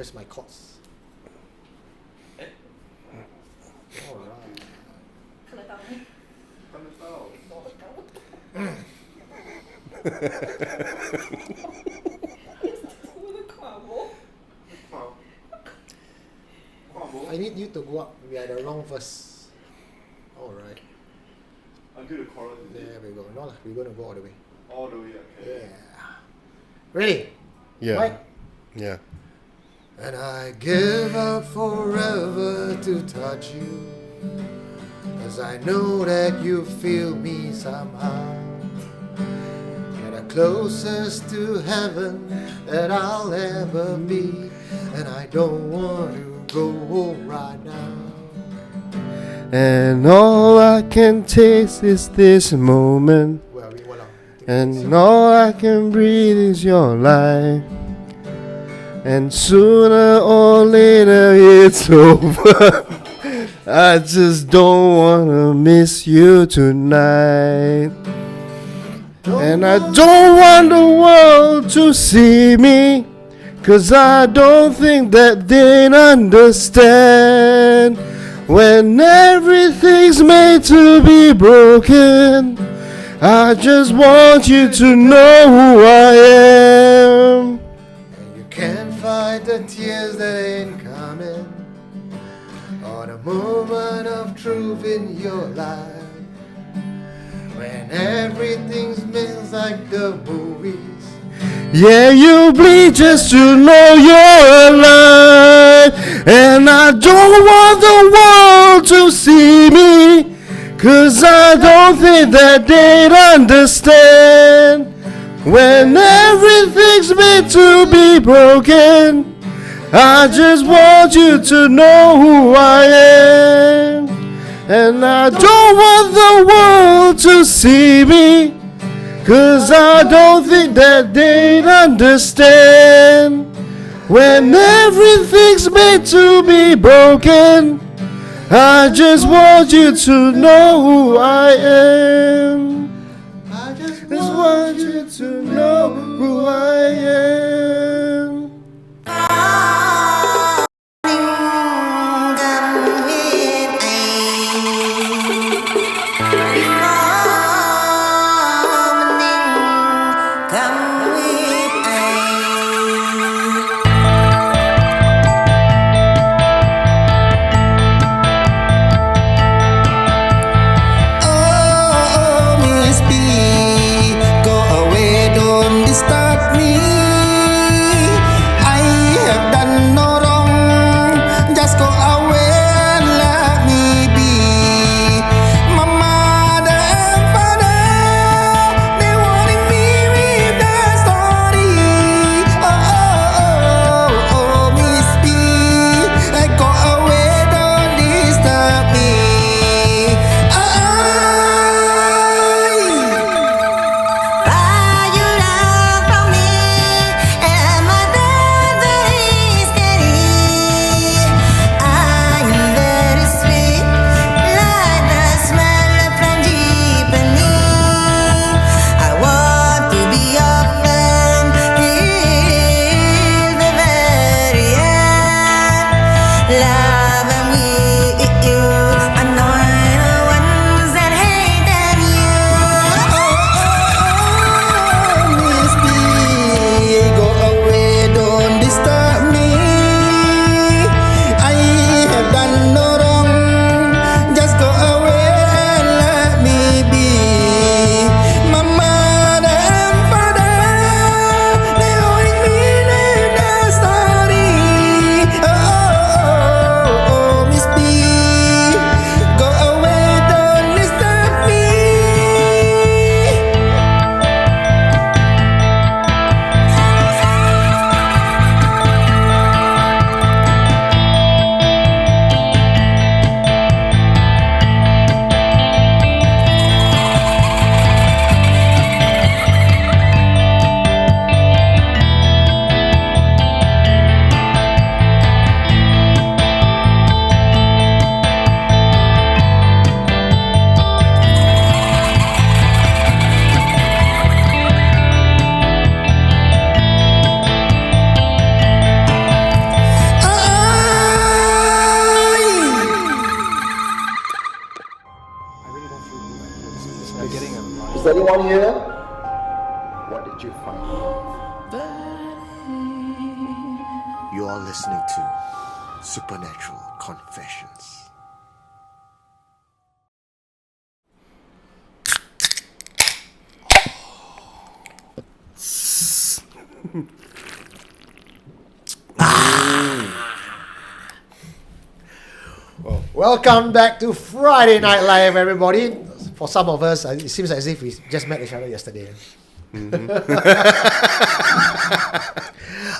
Where's my chords? Alright. Kena tahu. I need you to go up. We are the wrong verse. Alright. Until the chorus. There we go. No, we're going to go all the way. All the way, okay. Yeah. Ready? Yeah. Right? Yeah. And I give up forever to touch you, 'cause I know that you feel me somehow. You're the closest to heaven that I'll ever be, and I don't want to go home right now. And all I can taste is this moment, Well, we went on. and all I can breathe is your life. And sooner or later it's over. I just don't wanna miss you tonight. And I don't want the world to see me, 'cause I don't think that they'd understand. When everything's made to be broken, I just want you to know who I am. And you can't fight the tears that ain't coming, or the moment of truth in your life, when everything smells like the movies. Yeah, you bleed just to know you're alive. And I don't want the world to see me, 'cause I don't think that they'd understand. When everything's meant to be broken, I just want you to know who I am. And I don't want the world to see me, 'cause I don't think that they'd understand. When everything's meant to be broken, I just want you to know who I am. I just Just want you to know who I am. Oh, Miss B, go away, don't disturb me. you on here? What did you find? You are listening to Supernatural Confessions. Welcome back to Friday Night Live, everybody. For some of us, it seems as if we just met each other yesterday.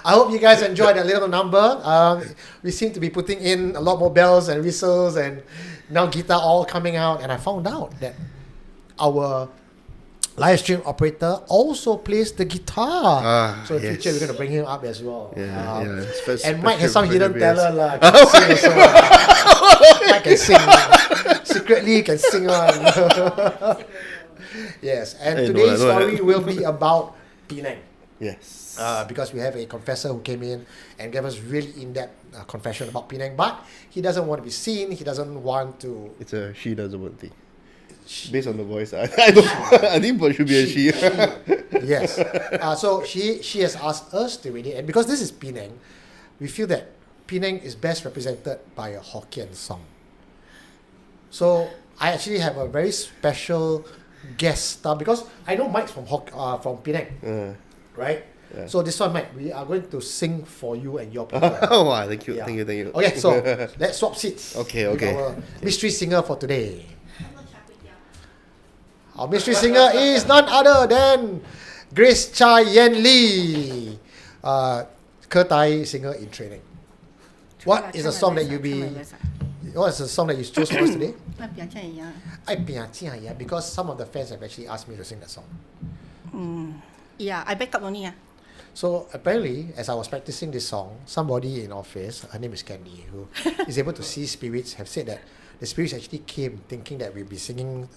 I hope you guys enjoyed that little number. We seem to be putting in a lot more bells and whistles and now guitar all coming out. And I found out that our live stream operator also plays the guitar. So in the future, we're going to bring him up as well. And Mike has some hidden talent. Mike can sing. Secretly can sing on. Yes, and today's story will be about Penang. Yes. Because we have a confessor who came in and gave us really in-depth confession about Penang, but he doesn't want to be seen. He doesn't want to. It's a she doesn't want thing. Based on the voice, I think it should be a she. Yes. So she has asked us to read it, and because this is Penang, we feel that Penang is best represented by a Hokkien song. So I actually have a very special guest star because I know Mike's from Penang, right? Yeah. So this one, Mike, we are going to sing for you and your people. Oh, wow, thank you. Okay, so let's swap seats. Okay. With our mystery singer for today. Our mystery singer is none other than Grace Chai Yen Lee, Ketai singer in training. What is the song that you chose for us today? I Piang Jia Ya, because some of the fans have actually asked me to sing that song. Yeah, I back up only. So apparently, as I was practicing this song, somebody in office, her name is Candy, who is able to see spirits, have said that the spirits actually came thinking that we'll be singing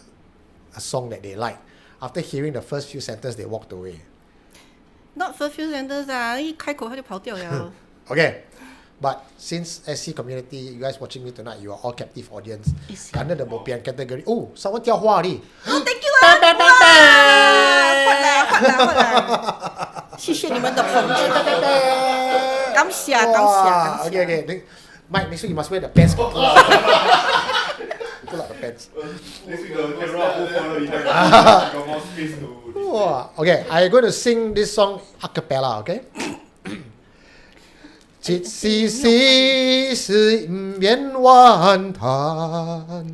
a song that they like. After hearing the first few sentences, they walked away. Not first few sentences 一开口他就跑掉了。 Okay, but since SC community, you guys watching me tonight, you are all captive audience. Under the Bopian category. Oh, someone 掉花了。 Oh, thank you 啊！快来！谢谢你们的捧场。感谢。 Okay. Mike, next week you must wear the pants. Pull out the pants. Next week the camera move further behind. Got more space to. Okay, I'm going to sing this song a cappella, okay? 一時時是唔免怨嘆，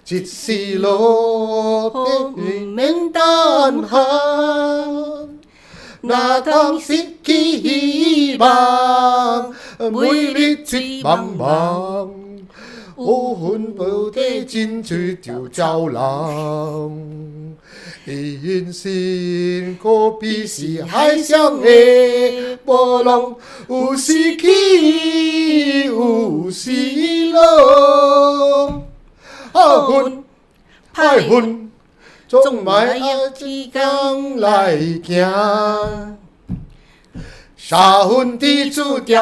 一時路必唔免等閒，哪通失去希望，每日一茫茫，有份無地真水就走人。人生可比是海上的波浪，有時起，有時落。好運歹運，總賣要一天來行。三分天注定，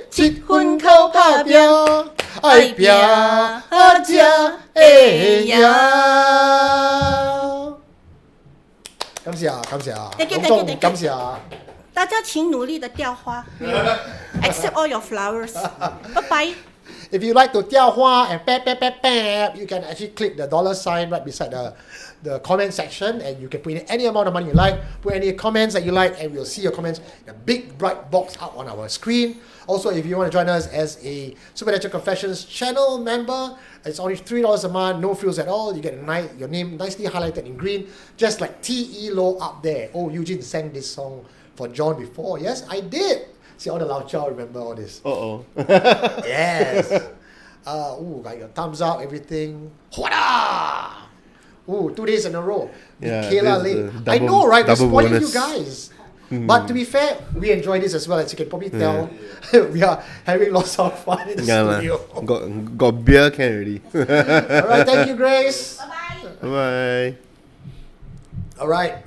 七分靠打拼，愛拼才會贏。感謝啊！隆重感謝啊！大家請努力的雕花，accept all your flowers。拜拜。 If you like to 雕花 and you can actually click the $sign right beside the comment section, and you can put in any amount of money you like, put any comments that you like, and we'll see your comments in a big bright box up on our screen. Also, if you want to join us as a Supernatural Confessions channel member, it's only $3 a month, no frills at all. You get your name nicely highlighted in green, just like T.E. Low up there. Oh, Eugene sang this song for John before. Yes, I did. See, all the Lao Chow remember all this. Yes. Got your thumbs up, everything. Hwada! 2 days in a row. PayLah late. I know, right? We're spoiling you guys. But to be fair, we enjoy this as well. As you can probably tell, we are having lots of fun in the studio. Got beer can already. Alright, thank you, Grace. Bye. All right.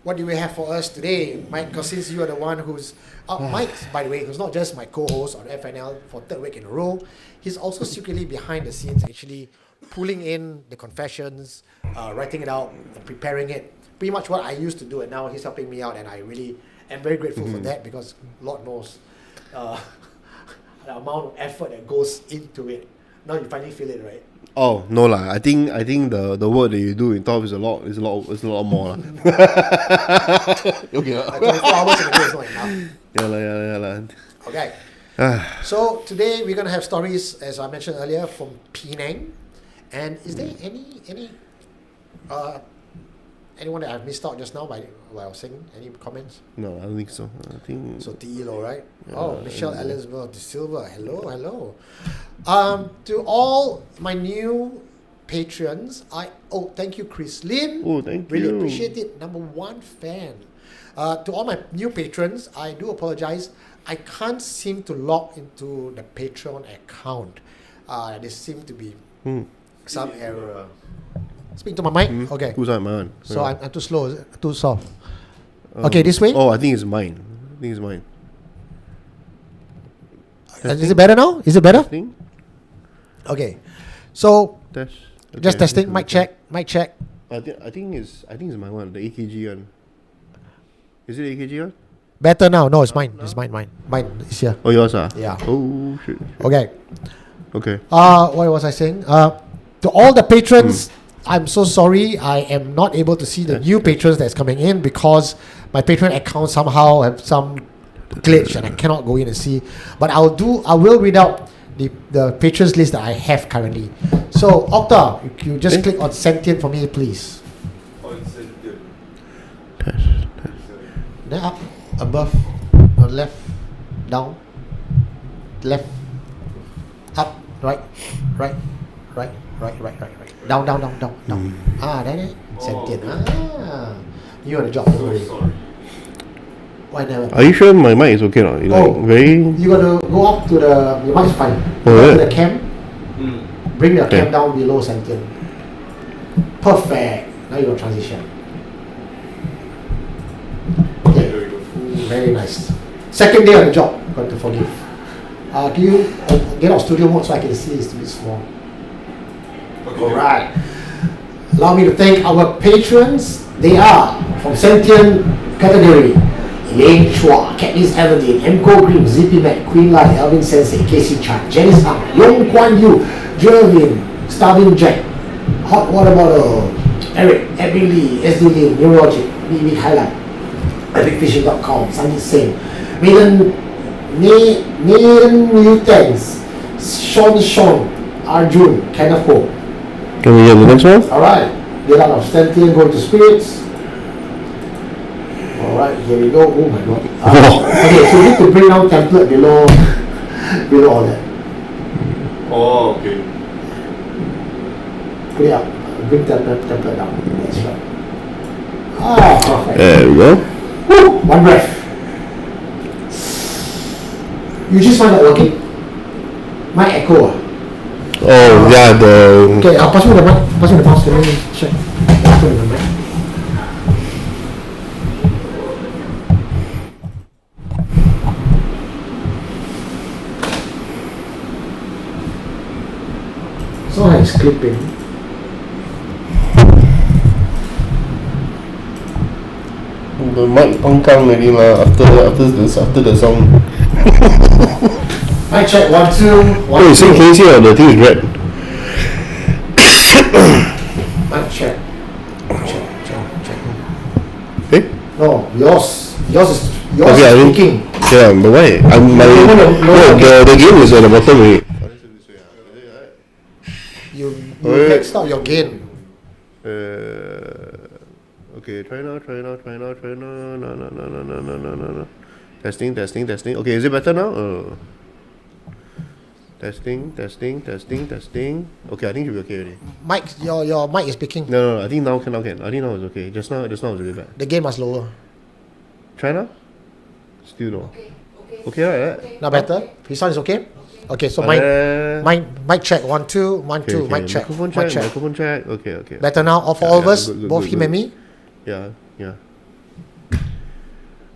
What do we have for us today, Mike? Because since you are the one who's Mike, by the way, who's not just my co-host on FNL for 3rd week in a row, he's also secretly behind the scenes, actually pulling in the confessions, writing it out, preparing it. Pretty much what I used to do, and now he's helping me out, and I really am very grateful for that, because Lord knows the amount of effort that goes into it. Now you finally feel it, right? Oh no lah. I think the work that you do in top is a lot more lah. Okay. 24 hours in a day is not enough. Yeah. Okay. So today we're gonna have stories, as I mentioned earlier, from Penang. And is there any anyone that I've missed out just now while I was saying? Any comments? No, I don't think so. I think So Tilo, right? Michelle Elizabeth De Silva. Hello. To all my new patrons, thank you, Chris Lim. Oh, thank really you. Appreciate it. Number 1 fan. To all my new patrons, I do apologize. I can't seem to log into the Patreon account. There seems to be some error. Speak to my mic? Okay. Who's that man? So I'm too slow, is it? Too soft. Okay, this way? Oh, I think it's mine. Is it better now? Is it better? Testing? Okay. So, Test. just testing. Mic check. I think it's my one, the AKG one. Is it the AKG one? Better now. No, it's mine. It's mine. Mine is here. Oh, yours ah? Yeah. Oh, shit. Okay. Okay. What was I saying? To all the patrons, I'm so sorry. I am not able to see the new patrons that's coming in because my Patreon account somehow have some glitch and I cannot go in and see. But I will read out the patrons list that I have currently. So Octa, you just click on Sentient for me, please. Then up, above, on left, down, left, up, right. Down. There. Sentient. You on the job, don't worry. Why never? Are you sure my mic is okay now? You gotta go up to your mic is fine. Go up to the cam. Bring the cam down below Sentient. Perfect. Now you got transition. Okay. Very nice. Second day on the job. Got to forgive. Can you get out studio mode so I can see it's a bit small? Alright. Allow me to thank our patrons. They are from Sentient category: Elaine Chua, Katniss Everdeen, Mco Green, ZP Mac, Queen Lai, Elvin Sensei, Casey Chan, Janice Ang, Yong Kwan Yu, Jervin, Starving Jack, Hot Water Bottle, Eric, Abby Lee, SD Lee, Neurologic, BB Highlight, EpicFishing.com, Sanjit Singh, Maiden Mutants, Sean, Arjun, Kenneth Ho. Can we get the next one? Alright, get out of Sentient, go to Spirits. Alright, here we go. Oh my god. Okay, so you need to bring down template below all that. Oh, okay. Put it up. Bring template down. That's right. Perfect. There we go. Woo! One breath. You just find that working? My echo. Oh, yeah, the... Okay, I'll pass me the mic. Pass me the mouse. Let me check. Pass me the mic. So it's clipping. The mic pangkang already lah after the song. Mic check 1 2 1. Wait, so can you see the thing is red? Mic check. Check. Eh? No, yours is Okay, speaking. Yeah, but why? The game is at the bottom already. You maxed out your gain. Okay, try now. No. Testing. Okay, is it better now? Testing. Okay, I think it should be okay already. Mic, your mic is speaking. No, I think now can. I think now it's okay. Just now it was really bad. The gain was lower. Try now? Still no. Okay, right? Now better? His sound is okay? Okay, so mic check 1 2 1 2 mic check. Microphone check. Okay. Better now, all for all of us, good, both him and me. Yeah.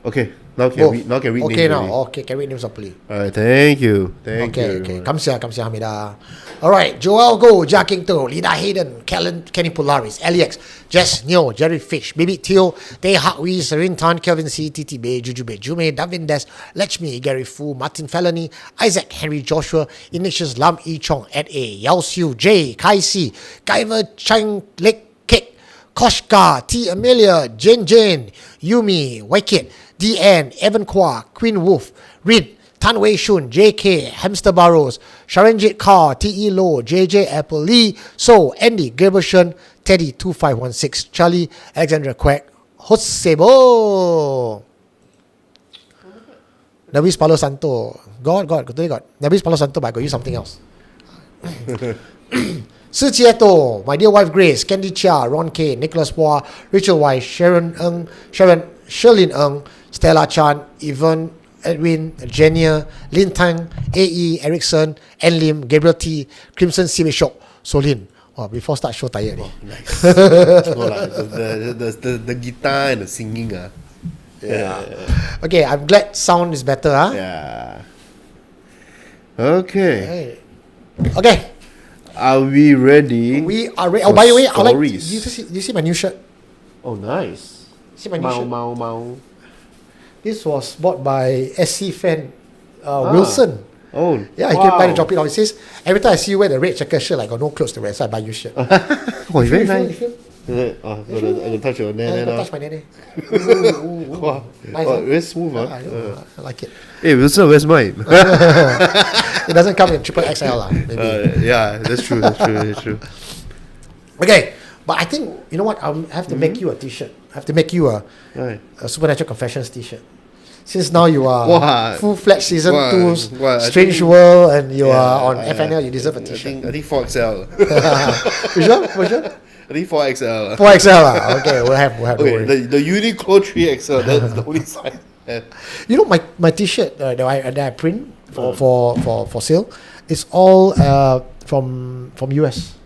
Okay. Now can read names Okay, now. already. Okay, can read names properly. Alright, thank you. Thank you. Okay. Kamsia Hamida. Alright, Joel Go, Jacking To, Lida Hayden, Kenny Polaris, LEX, Jess Neo, Jerry Fish, Bibi Teo, Tay Hak Wee, Serene Tan, Kelvin C, Titi Bay, Juju Bay, Jume, Davin Des, Lechmi, Gary Fu, Martin Felony, Isaac Henry Joshua, Ignatius Lam E Chong, Ed A, Yao Siu, J, Kai C, Guyver Chang Lek Kek, Koshka, T Amelia, Jane, Yumi, Waikit, DN, Evan Kwa, Queen Wolf, Rin, Tan Wei Shun, JK, Hamster Burrows, Sharanjit Kaur, TE Low, JJ Apple Lee, So, Andy, Gerbershen, Teddy 2516, Charlie, Alexandra Quack, Hosebo, Navis Palo Santo, God, Navis Palo Santo, but I got use something else. Si Chieto, my dear wife Grace, Candy Chia, Ron K, Nicholas Hua, Rachel Weiss, Sherlyn Ng, Stella Chan, Yvonne, Edwin, Jenia, Lin Tang, AE, Erickson, N Lim, Gabriel T, Crimson Simi Shop, Solin. Oh, before start show tired. Nice. the guitar and the singing. Yeah. Okay, I'm glad sound is better. Yeah. Okay. Hey. Okay. Are we ready? We are ready. Oh, by the way, I like. Stories. You see my new shirt? Oh, nice. See my new shirt? Mau. This was bought by SC fan Wilson. Oh, Yeah, he came by to drop it off. He says, every time I see you wear the red checker shirt, I got no clothes to wear, so I buy you shirt. Oh, it's very You nice. feel? I can touch your I nene can now. touch my nene. Wow. Nice, Oh, huh? very smooth. I like it. Hey, Wilson, where's mine? It doesn't come in triple XL, maybe. Yeah, that's true. Okay, but I think, you know what? I have to make you a t-shirt. I have to make you a Right. Supernatural Confessions t-shirt. Since now you are Wow. full-fledged season Wow. 2's Wow, I Strange think- World, and you are on I- FNL, you deserve a I t-shirt. think 4XL. You sure? For sure? I think 4XL. 4XL lah. Okay, we'll have, don't Okay, worry. the Uniqlo 3XL, that's the only size. You know, my t-shirt that I print for sale, it's all from US.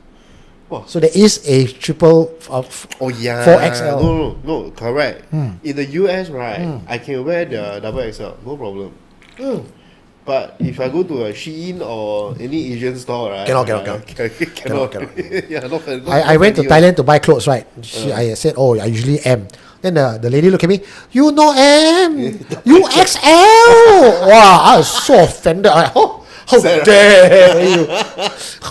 Wow. So there is a triple Oh yeah. 4XL. No, correct. In the US, right, I can wear the double XL, no problem. But if I go to a Shein or any Asian store, right? Cannot. Cannot. Yeah, not I went to Thailand to buy clothes, right? I said, oh, I usually M. Then the lady looked at me, you know M, you XL. Wow, I was so offended. How dare you?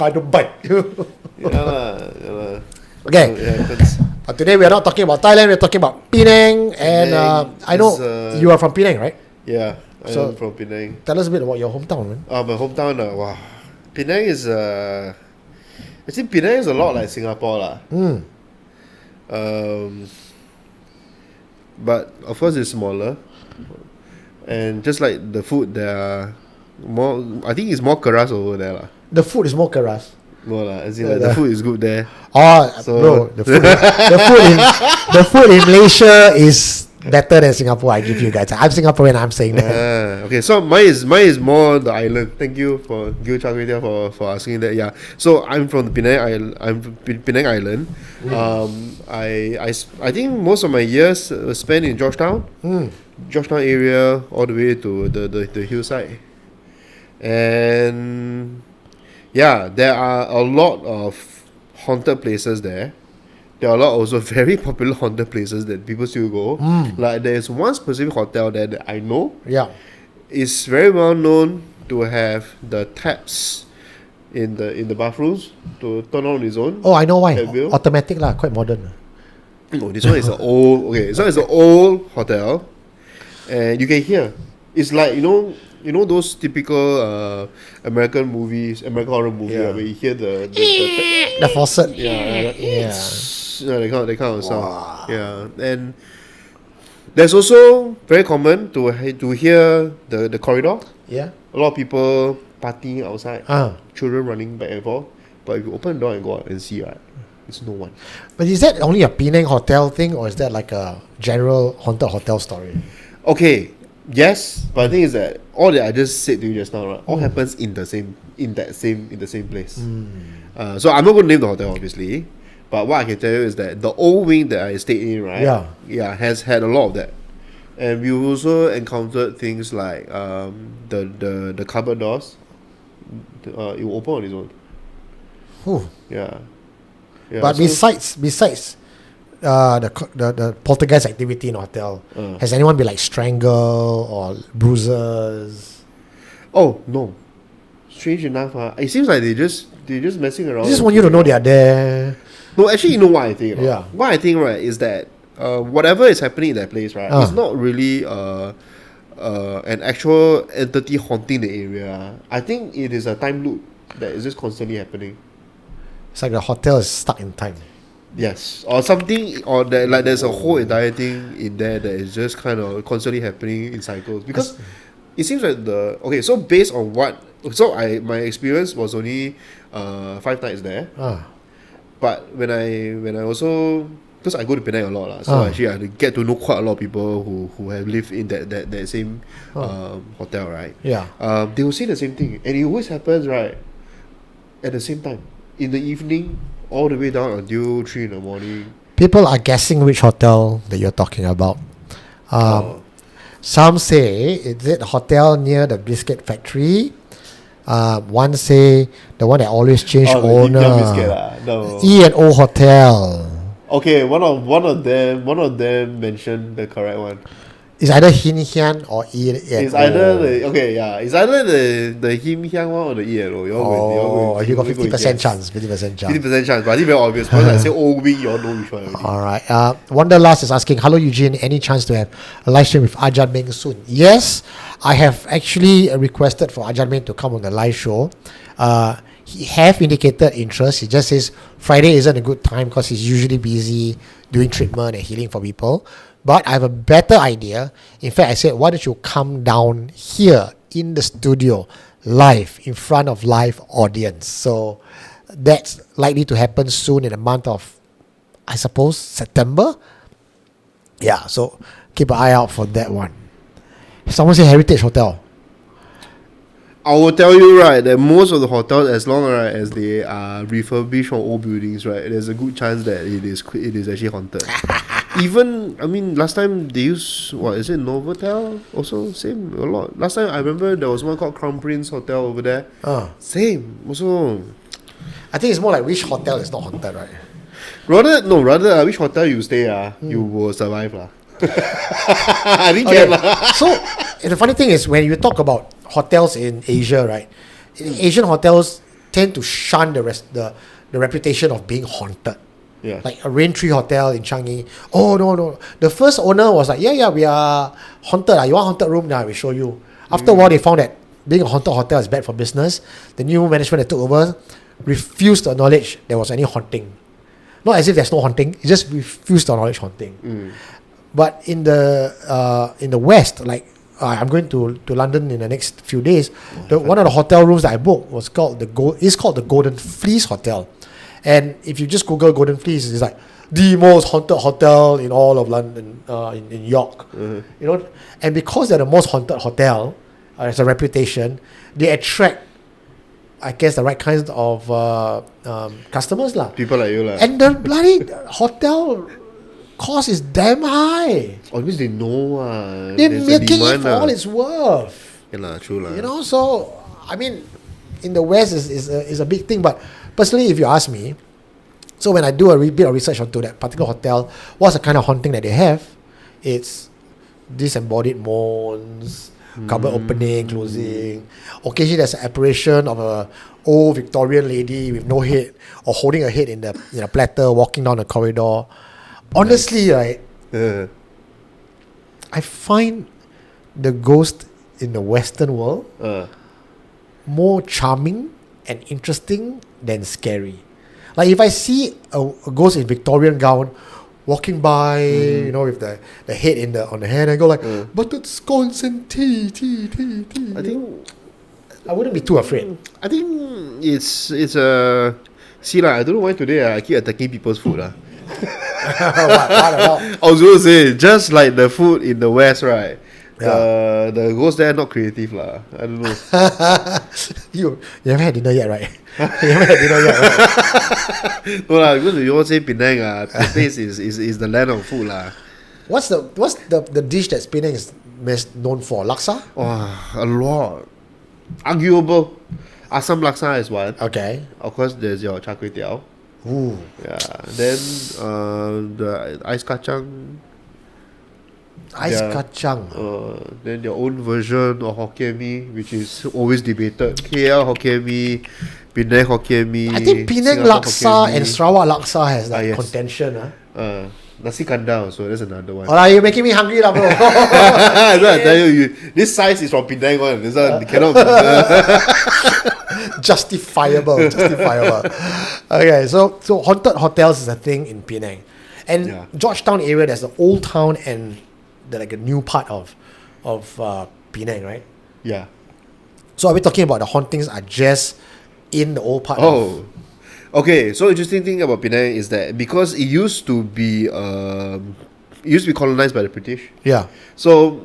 I don't bite you. Yeah. Okay, Yeah, that's, but today we are not talking about Thailand, we're talking about Penang. And Penang I know is, you are from Penang, right? yeah, So- I'm from Penang. Tell us a bit about your hometown, man. My hometown, wow. Penang is actually Penang is a lot like Singapore lah. But of course it's smaller, and just like the food, there are more. I think it's more keras over there lah. The food is more keras. No lah, as in like the food is good there. Oh, So- bro, the food in Malaysia is better than Singapore. I give you guys. I'm Singaporean. I'm saying that. Okay, so mine is more the island. Thank you for Gil Chang for asking that. Yeah, so I'm from the Penang Island. I'm from Penang Island. I think most of my years spent in Georgetown, Georgetown area, all the way to the hillside, and yeah, there are a lot of haunted places there. There are a lot also very popular haunted places that people still go. Like there's one specific hotel there that I know Yeah. is very well known to have the taps in the bathrooms to turn on its own. Oh, I know why. That will? Automatic lah, quite modern. No, this one is an old. Okay, so it's an old hotel, and you can hear. It's like you know those typical American horror movies, Yeah. where you hear the The faucet. yeah. Yeah. That kind of sound. Yeah, and there's also very common to hear the corridor. Yeah. A lot of people partying outside, Ah. children running back and forth. But if you open the door and go out and see, right, it's no one. But is that only a Penang hotel thing, or is that like a general haunted hotel story? Okay, yes, but the thing is that all that I just said to you just now, right, all happens in the same place. So I'm not going to name the hotel, obviously. But what I can tell you is that the old wing that I stayed in, right? Yeah. has had a lot of that. And we also encountered things like the cupboard doors. It will open on its own. Whew. Yeah. But besides the poltergeist activity in the hotel, has anyone been like strangled or bruises? Oh no. Strange enough, it seems like they just messing around. They just want you to know they are there. No, actually, you know what I think? Yeah. What I think, right, is that whatever is happening in that place, right, it's not really an actual entity haunting the area. I think it is a time loop that is just constantly happening. It's like the hotel is stuck in time. Yes, or something, or that, like there's a whole entire thing in there that is just kind of constantly happening in cycles. Because it seems like so based on my experience was only 5 nights there. But when I also, because I go to Penang a lot, so actually I get to know quite a lot of people who have lived in that same hotel, right? Yeah. They will say the same thing, and it always happens right at the same time in the evening, all the way down until 3 in the morning. People are guessing which hotel that you're talking about. Some say it's the hotel near the biscuit factory. One say the one that always change owner. No. E&O Hotel. Okay, one of them mentioned the correct one. It's either Hin Hian or E&O. It's either the Him Hyang one or the E&O. You got 50% chance. 50% chance. 50% chance, but I think very obvious. Once I say Old Wing, you all know which one already. Alright. Wanderlust is asking, hello Eugene, any chance to have a live stream with Ajahn Meng soon? Yes, I have actually requested for Ajahn Meng to come on the live show. He have indicated interest. He just says Friday isn't a good time because he's usually busy doing treatment and healing for people. But I have a better idea. In fact, I said, why don't you come down here in the studio live in front of live audience? So that's likely to happen soon in the month of, I suppose, September. Yeah, so keep an eye out for that one. Someone say Heritage Hotel. I will tell you right that most of the hotels, as long as they are refurbished from old buildings, right, there's a good chance that it is actually haunted. Even, I mean, last time they used, Novotel? Also, same, a lot. Last time I remember there was one called Crown Prince Hotel over there. Same, also. I think it's more like which hotel is not haunted, right? Rather which hotel you stay, you will survive lah. I didn't care lah. So, the funny thing is, when you talk about hotels in Asia, right, Asian hotels tend to shun the reputation of being haunted. Yeah. Like a Raintree Hotel in Changi. Oh, no. The first owner was like, yeah, we are haunted. You want haunted room? Yeah, we show you. After a while, they found that being a haunted hotel is bad for business. The new management that took over refused to acknowledge there was any haunting. Not as if there's no haunting. It just refused to acknowledge haunting. But in the West, like I'm going to London in the next few days. One of the hotel rooms that I booked was called the Golden Fleece Hotel. And if you just Google Golden Fleece, it's like the most haunted hotel in all of London, in York. You know, and because they're the most haunted hotel, as a reputation, they attract, I guess, the right kinds of customers lah. People like you lah. And the bloody hotel cost is damn high. Always they know They're milking it for all it's worth. Yeah lah, true lah. You know, so I mean, in the West is a big thing, but personally, if you ask me, so when I do a bit of research onto that particular hotel, what's the kind of haunting that they have? It's disembodied moans, cupboard opening, closing. Occasionally, there's an apparition of a old Victorian lady with no head or holding her head in a platter, walking down the corridor. Honestly, right, I find the ghost in the Western world more charming and interesting than scary. Like if I see a ghost in Victorian gown walking by, you know, with the head on the hand, I go like, buttered scones and tea. I think I wouldn't be too afraid. I think it's a see lah. I don't know why today I keep attacking people's food lah. I was going to say, just like the food in the West, right? Yeah. The ghosts there not creative lah. I don't know. You haven't had dinner yet, right? You haven't had dinner yet, right? No lah, because you all say Penang the place is the land of food lah. What's the dish that Penang is best known for? Laksa? Oh, a lot. Arguable. Assam laksa is one. Okay. Of course, there's your char kway teow. Ooh. Yeah. Then the ice kacang. Ice Yeah. kacang. Then their own version of Hokkien Mee, which is always debated. KL Hokkien Mee, Penang Hokkien Mee. I think Penang Singapore laksa Hokkien Mee. and Sarawak laksa has like yes. contention. Nasi kandar also, that's another one. Oh, you're making me hungry, lah, bro. That's what I tell you, this size is from Penang one. This one cannot be. Justifiable. Okay, so haunted hotels is a thing in Penang, and Yeah. Georgetown area. There's the old town and the like a new part of Penang, right? Yeah. So are we talking about the hauntings are just in the old part? Oh. Okay, so interesting thing about Penang is that because it used to be colonized by the British. Yeah. So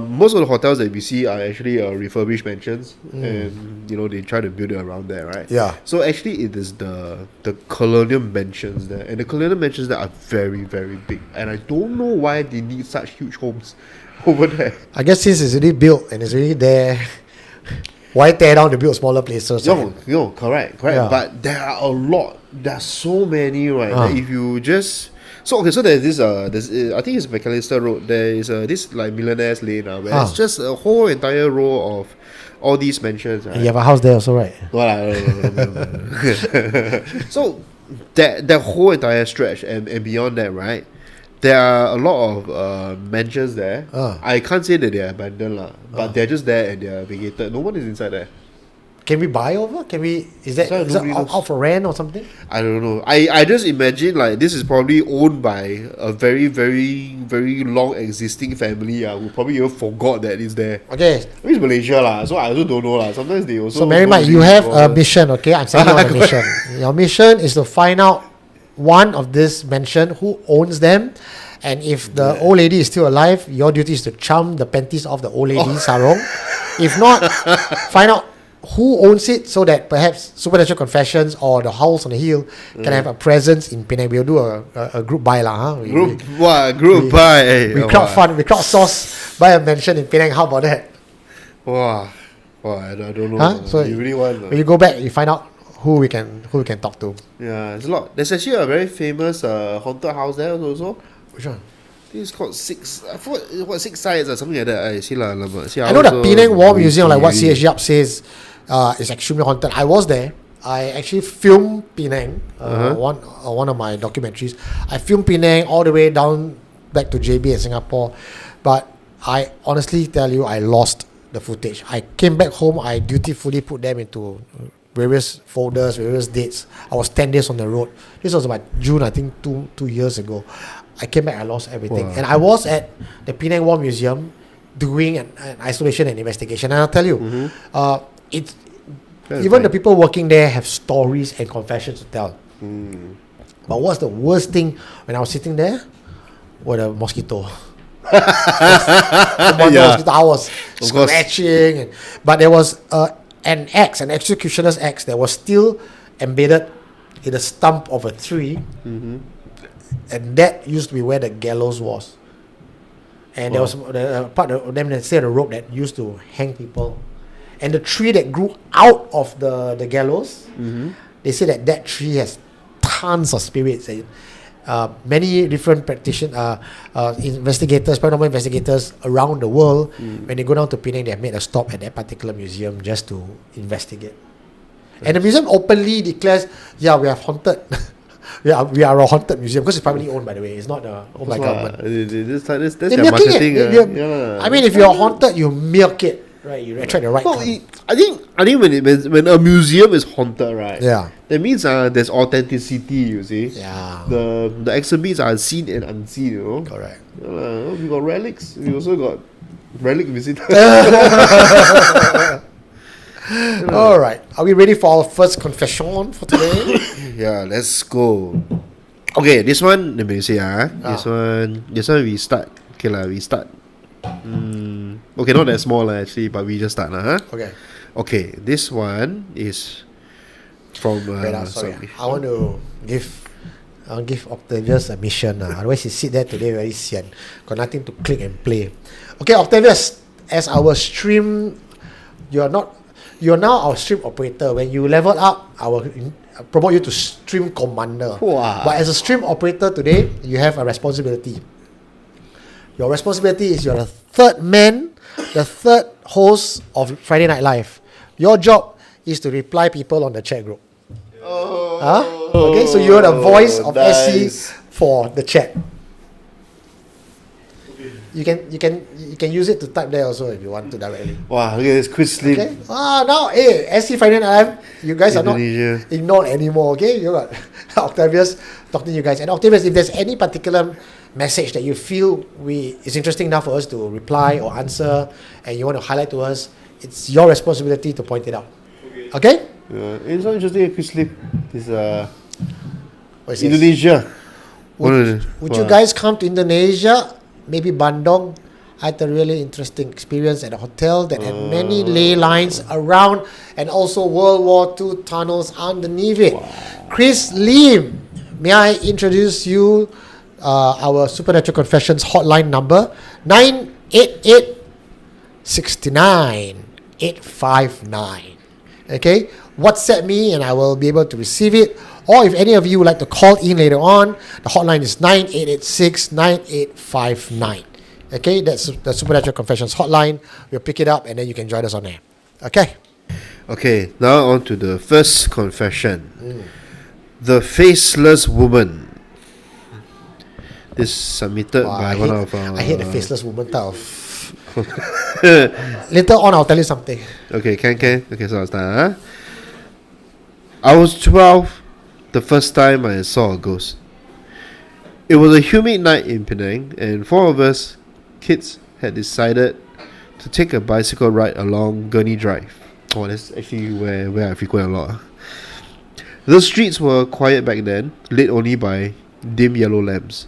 most of the hotels that we see are actually refurbished mansions, and they try to build it around there, right? Yeah. So actually, it is the colonial mansions there, and the colonial mansions there are very, very big, and I don't know why they need such huge homes over there. I guess since it's already built and it's already there, why tear down to build smaller places? Correct. Yeah. But there are a lot. There are so many, right? Ah. That if you just so there's this I think it's McAllister Road. There is this like Millionaires Lane, where it's just a whole entire row of all these mansions. Right? And you have a house there also, right? Well, so that whole entire stretch and beyond that, right? There are a lot of mansions there. I can't say that they are abandoned, but they're just there and they're vacated. No one is inside there. Can we buy over? Is that nobody knows. out for rent or something? I don't know. I just imagine like this is probably owned by a very, very, very long existing family who probably even forgot that it's there. Okay. I mean, it's Malaysia so I also don't know Sometimes they also. So Mary Mike, you have a mission, okay? I'm sending you on a mission. Your mission is to find out one of this mansion who owns them, and if the old lady is still alive, your duty is to charm the panties off the old lady sarong. If not, find out who owns it so that perhaps Supernatural Confessions or the House on the Hill can have a presence in Penang. We'll do a group buy Group buy. We crowdsource buy a mansion in Penang. How about that? Wow, I don't know. So you really want? When you go back, you find out who we can talk to. Yeah, there's a lot. There's actually a very famous haunted house there also. Which one? I think it's called Six. I forgot Six Sides or something like that. I know the Penang War Museum, like what C.H. Yap says, is extremely haunted. I was there. I actually filmed Penang. One of my documentaries. I filmed Penang all the way down back to JB in Singapore, but I honestly tell you, I lost the footage. I came back home. I dutifully put them into various folders, various dates. I was 10 days on the road. This was about June, I think, two years ago. I came back, I lost everything. Wow. And I was at the Penang War Museum doing an isolation and investigation. And I'll tell you, it's even the people working there have stories and confessions to tell. But what's the worst thing when I was sitting there? Was a mosquito. Mosquito. I was scratching. But there was an executioner's axe that was still embedded in the stump of a tree. And that used to be where the gallows was. And there was a part of them that said a rope that used to hang people. And the tree that grew out of the gallows, they say that tree has tons of spirits. Many different investigators, paranormal investigators around the world, when they go down to Penang, they have made a stop at that particular museum just to investigate. And the museum openly declares, we have haunted. We are a haunted museum because it's privately owned, by the way. It's not owned by government. That's They're their milking marketing. it. I mean, if you're haunted, you milk it, right? You attract the right kind. I think when a museum is haunted, right? Yeah. That means there's authenticity. You see. Yeah. The exhibits are seen and unseen. You know. Correct. We got relics. We also got relic visitors. All right. Are we ready for our first confession for today? Yeah, let's go. Okay, this one, let me see. This one we start. Okay, we start. Okay, not that small actually, but we just start. Okay, this one is from. Sorry. I want to give I'll give Octavius a mission. Otherwise, he sit there today very sian. Got nothing to click and play. Okay, Octavius, as our stream, you're now our stream operator. When you level up, I will promote you to stream commander. Wow. But as a stream operator today, you have a responsibility. Your responsibility is you're the third man, the third host of Friday Night Live. Your job is to reply people on the chat group. Okay, so you're the voice of SC for the chat. You can use it to type there also if you want to directly. Wow, look at this quick sleep. Okay. Now SC Friday Night Live, you guys are not ignored anymore. Okay, you got Octavius talking to you guys. And Octavius, if there's any particular message that you feel is interesting enough for us to reply or answer, and you want to highlight to us, it's your responsibility to point it out. Okay? It's not interesting. Quick sleep. It's What is this? Indonesia. Would you guys come to Indonesia? Maybe Bandung. I had a really interesting experience at a hotel that had many ley lines around and also World War II tunnels underneath it. Wow. Chris Lim, may I introduce you our Supernatural Confessions hotline number 988 69 859. Okay, WhatsApp me and I will be able to receive it. Or if any of you would like to call in later on, the hotline is 9886 9859. Okay, that's the Supernatural Confessions hotline. We'll pick it up and then you can join us on there. Okay. Okay, now on to the first confession. The Faceless Woman. This submitted by one of our... I hate the faceless woman type of... Later on, I'll tell you something. Okay, can. Okay, so I'll start. I was 12 the first time I saw a ghost. It was a humid night in Penang, and 4 of us kids had decided to take a bicycle ride along Gurney Drive. Oh, that's actually where I frequent a lot. The streets were quiet back then, lit only by dim yellow lamps.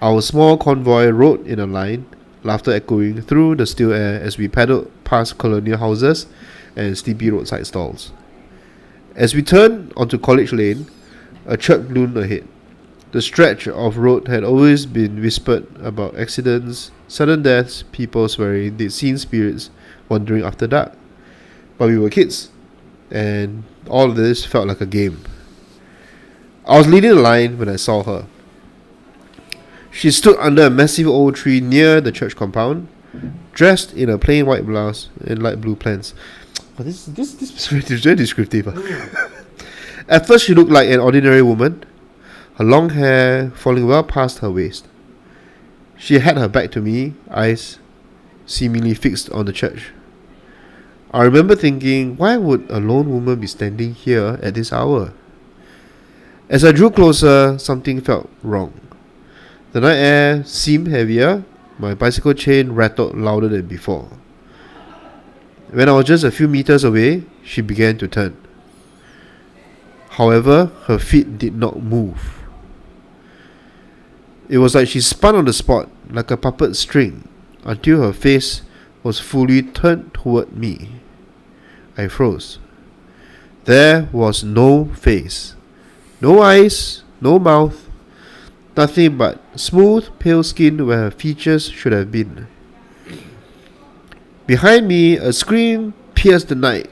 Our small convoy rode in a line, laughter echoing through the still air as we paddled past colonial houses and sleepy roadside stalls. As we turned onto College Lane, a chirp loomed ahead. The stretch of road had always been whispered about accidents, sudden deaths, people swearing they'd seen spirits wandering after dark. But we were kids, and all of this felt like a game. I was leading the line when I saw her. She stood under a massive old tree near the church compound, dressed in a plain white blouse and light blue pants. Oh, this is very descriptive. At first, she looked like an ordinary woman, her long hair falling well past her waist. She had her back to me, eyes seemingly fixed on the church. I remember thinking, why would a lone woman be standing here at this hour? As I drew closer, something felt wrong. The night air seemed heavier, my bicycle chain rattled louder than before. When I was just a few meters away, she began to turn. However, her feet did not move. It was like she spun on the spot, like a puppet string, until her face was fully turned toward me. I froze. There was no face, no eyes, no mouth, nothing but smooth, pale skin where her features should have been. Behind me, a scream pierced the night.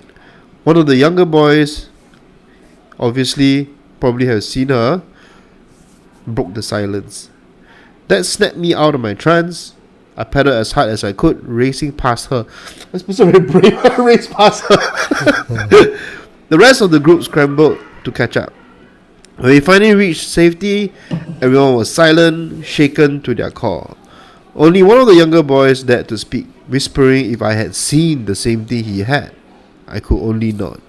One of the younger boys, obviously, probably has seen her, broke the silence. That snapped me out of my trance. I pedaled as hard as I could, racing past her. I was so very brave. I raced past her. The rest of the group scrambled to catch up. When we finally reached safety, everyone was silent, shaken to their core. Only one of the younger boys dared to speak, whispering if I had seen the same thing he had. I could only nod.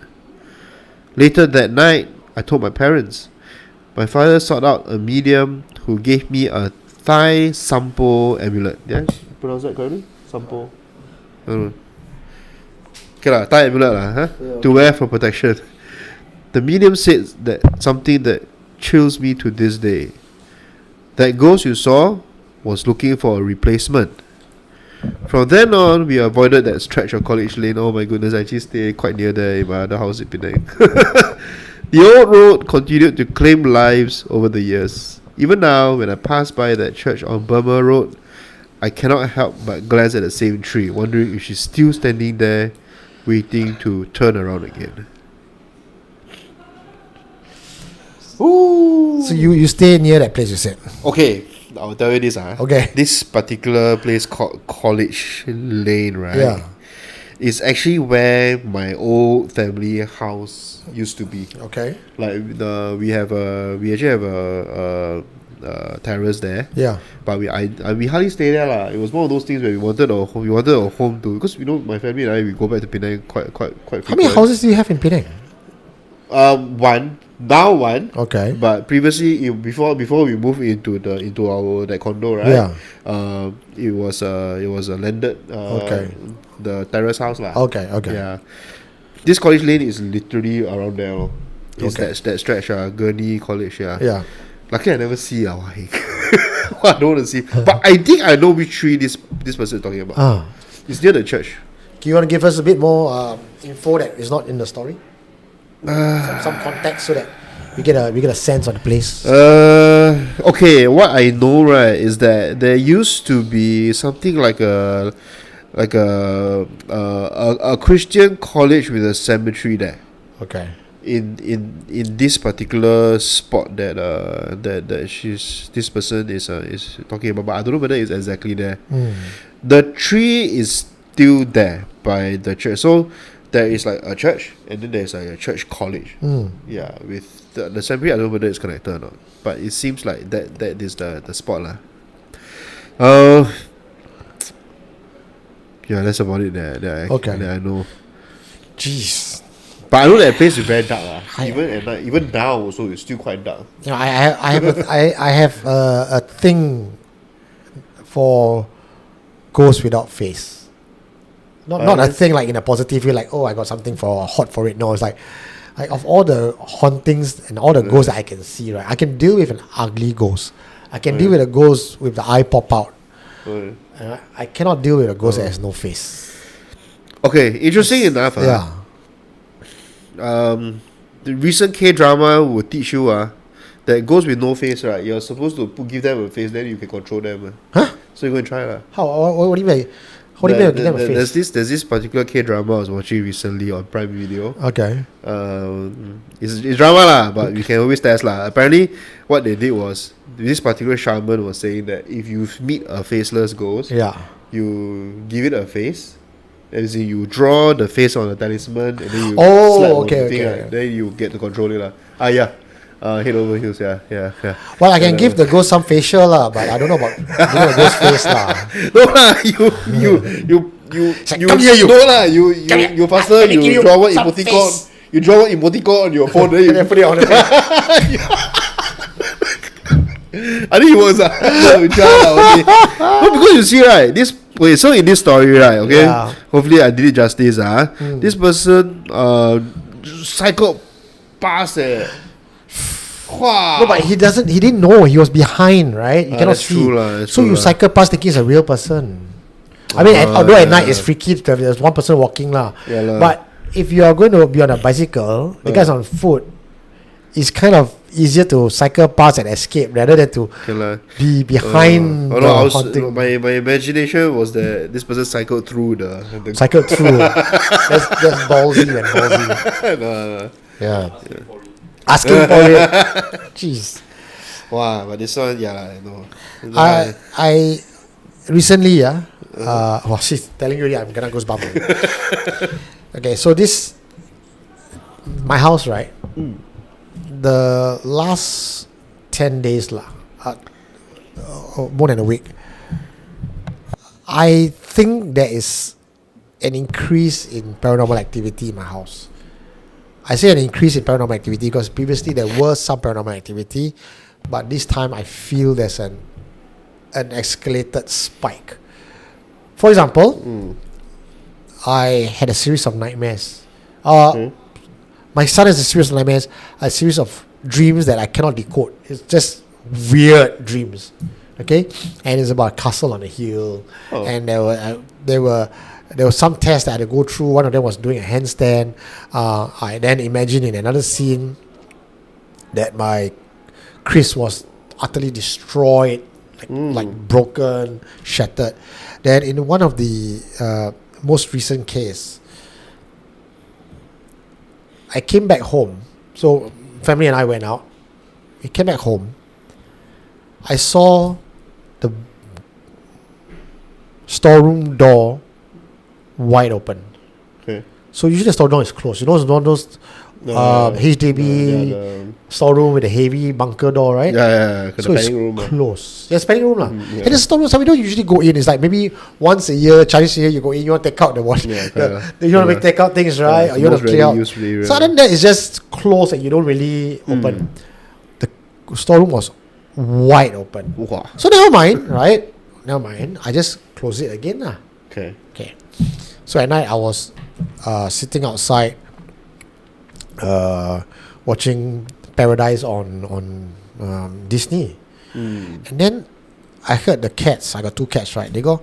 Later that night, I told my parents. My father sought out a medium who gave me a thigh sampo amulet. Did I pronounce that correctly? Sampo. I don't know. Okay lah, thigh amulet lah, huh? Yeah, okay. To wear for protection. The medium said that something that chills me to this day. That ghost you saw was looking for a replacement. From then on, we avoided that stretch of College Lane. Oh my goodness, I actually stay quite near there in my other house in Penang. The old road continued to claim lives over the years. Even now, when I pass by that church on Burma Road, I cannot help but glance at the same tree, wondering if she's still standing there, waiting to turn around again. Ooh. So you stay near that place, you said? Okay, I'll tell you this. Okay. This particular place called College Lane, right? Yeah. It's actually where my old family house used to be. Okay. Like we actually have a terrace there. Yeah. But we hardly stay there lah. It was one of those things where we wanted a home to, because my family and I, we go back to Penang quite frequently. How many houses do you have in Penang? One. Now one. Okay. But previously, before we moved into our that condo, right? Yeah. It was a landed Okay. the terrace house lah. Okay. Yeah. This College Lane is literally around there. Lor. It's Okay. that stretch, Gurney College, Yeah. Luckily I never see why. I don't want to see. But I think I know which tree this person is talking about. It's near the church. Do you want to give us a bit more info that is not in the story? Some context so that we get a sense of the place. Okay, what I know, right, is that there used to be something like a Christian college with a cemetery there. Okay. In this particular spot that this person is talking about, but I don't know whether it's exactly there. The tree is still there by the church, so there is like a church, and then there's like a church college. Yeah, with the cemetery, I don't know whether it's connected or not, but it seems like that is the spot lah. Yeah, that's about it that I know. Jeez. But I know that place is very dark lah. Even at night, even now also, it's still quite dark. You know, I have a thing for ghosts without face. Not a thing like in a positive way, like, oh, I got something hot for it. No, it's like of all the hauntings and all the ghosts that I can see, right? I can deal with an ugly ghost. I can deal with a ghost with the eye pop out. I cannot deal with a ghost that has no face. Okay, interesting enough. Yeah. The recent K-drama will teach you that ghosts with no face, right? You're supposed to give them a face, then you can control them. Huh? So you go and try lah. How? What do you mean? How do you mean give them a face? There's this particular K-drama I was watching recently on Prime Video. Okay. It's drama lah, but you can always test lah. Apparently, what they did was, this particular shaman was saying that if you meet a faceless ghost, you give it a face. As in, you draw the face on a talisman, and then you slap on the thing, right? Then you get to control it lah. Head over heels, yeah. Well, I can give the ghost some facial lah, but I don't know about giving a ghost face lah. No lah, you come here, you. No lah, you faster, you draw one emoticon. You draw one emoticon on your phone, then you put it on the face. I think it works okay. No, because you see, right, so in this story, right, okay, hopefully I did it justice. This person cycled past No, but he didn't know, he was behind, right? You cannot see. So you cycle past thinking it's a real person. I mean, although at night it's freaky, there's one person walking lah. But if you are going to be on a bicycle, the guy's on foot, it's kind of easier to cycle past and escape rather than to be behind haunting. My imagination was that this person cycled through the cycled through. That's ballsy and ballsy. No. Yeah. Asking for it. Jeez. Wow, but this one, no. I recently, she's telling you, I'm gonna go bubble. Okay, so this, my house, right? The last 10 days, more than a week, I think there is an increase in paranormal activity in my house. I say an increase in paranormal activity because previously there was some paranormal activity, but this time I feel there's an escalated spike. For example, I had a series of nightmares. My son has a series of nightmares, a series of dreams that I cannot decode. It's just weird dreams, okay? And it's about a castle on a hill, and there were some tests that I had to go through. One of them was doing a handstand. I then imagine in another scene, that my Chris was utterly destroyed, like broken, shattered. Then in one of the most recent case, I came back home. So family and I went out. We came back home. I saw the storeroom door wide open. Okay. So usually the store door is closed. You know, it's one of those HDB storeroom with a heavy bunker door, right? Yeah. So it's room. closed. Yeah, spanning room lah. Yeah. And the storeroom, so we don't usually go in. It's like maybe once a year, Chinese New Year, you go in, you want to take out the wash. Yeah, You want to take out things, right? Or you want to clear out. So other than that, it's just closed and you don't really open. The storeroom was wide open. Wow. So never mind, right? Never mind. I just close it again lah. Okay. So at night I was sitting outside watching Paradise on Disney. And then I heard the cats. I got 2 cats, right? They go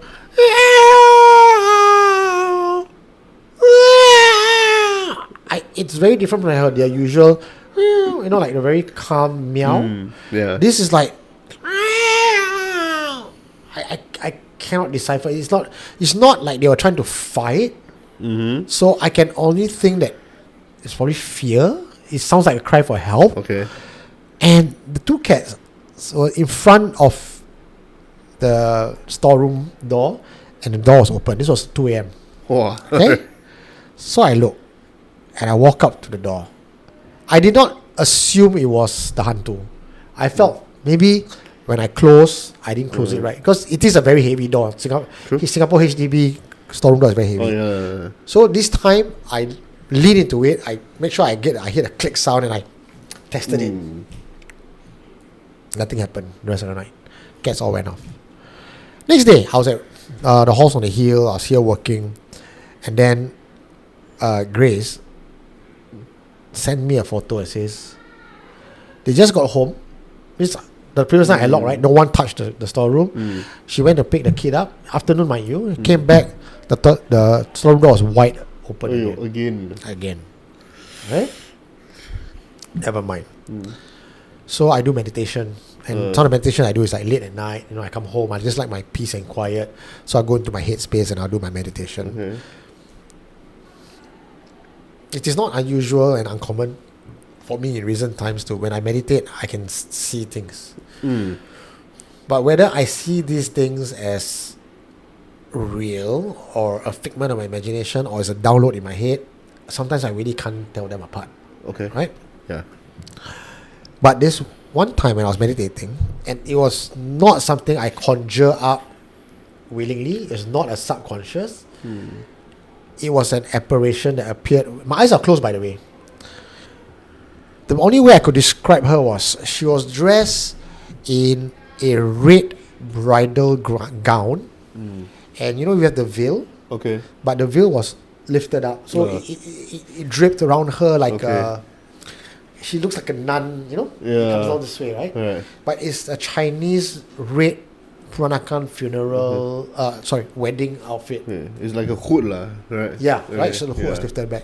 it's very different from I heard their usual like a very calm meow. Yeah. This is like I cannot decipher. It's not like they were trying to fight. So I can only think that it's probably fear. It sounds like a cry for help. Okay. And the 2 cats were in front of the storeroom door, and the door was open. This was 2 a.m. Wow. Okay. So I look, and I walk up to the door. I did not assume it was the hantu. I felt maybe when I close, I didn't close it right, because it is a very heavy door. Singapore HDB storeroom door is very heavy. Yeah. So this time I lean into it. I make sure I hear the click sound, and I tested it. Nothing happened the rest of the night. Cats all went off. Next day, I was at the halls on the hill. I was here working, and then Grace sent me a photo. It says they just got home. It's the previous night I locked, right? No one touched the storeroom. She went to pick the kid up. Afternoon, mind you, came back. The storeroom door was wide open again. Right? Never mind. So I do meditation, and some of the meditation I do is like late at night. I come home. I just like my peace and quiet. So I go into my headspace and I'll do my meditation. It is not unusual and uncommon for me in recent times to, when I meditate, I can see things. But whether I see these things as real or a figment of my imagination or as a download in my head, sometimes I really can't tell them apart. Okay. Right? Yeah. But this one time when I was meditating, and it was not something I conjure up willingly, it's not a subconscious. It was an apparition that appeared. My eyes are closed, by the way. The only way I could describe her was she was dressed in a red bridal gown, and you have the veil. Okay. But the veil was lifted up, so it draped around her like she looks like a nun, It comes down this way, right? But it's a Chinese red Peranakan funeral, wedding outfit. Yeah. It's like a hood lah, right? Yeah, right. So the hood was lifted back.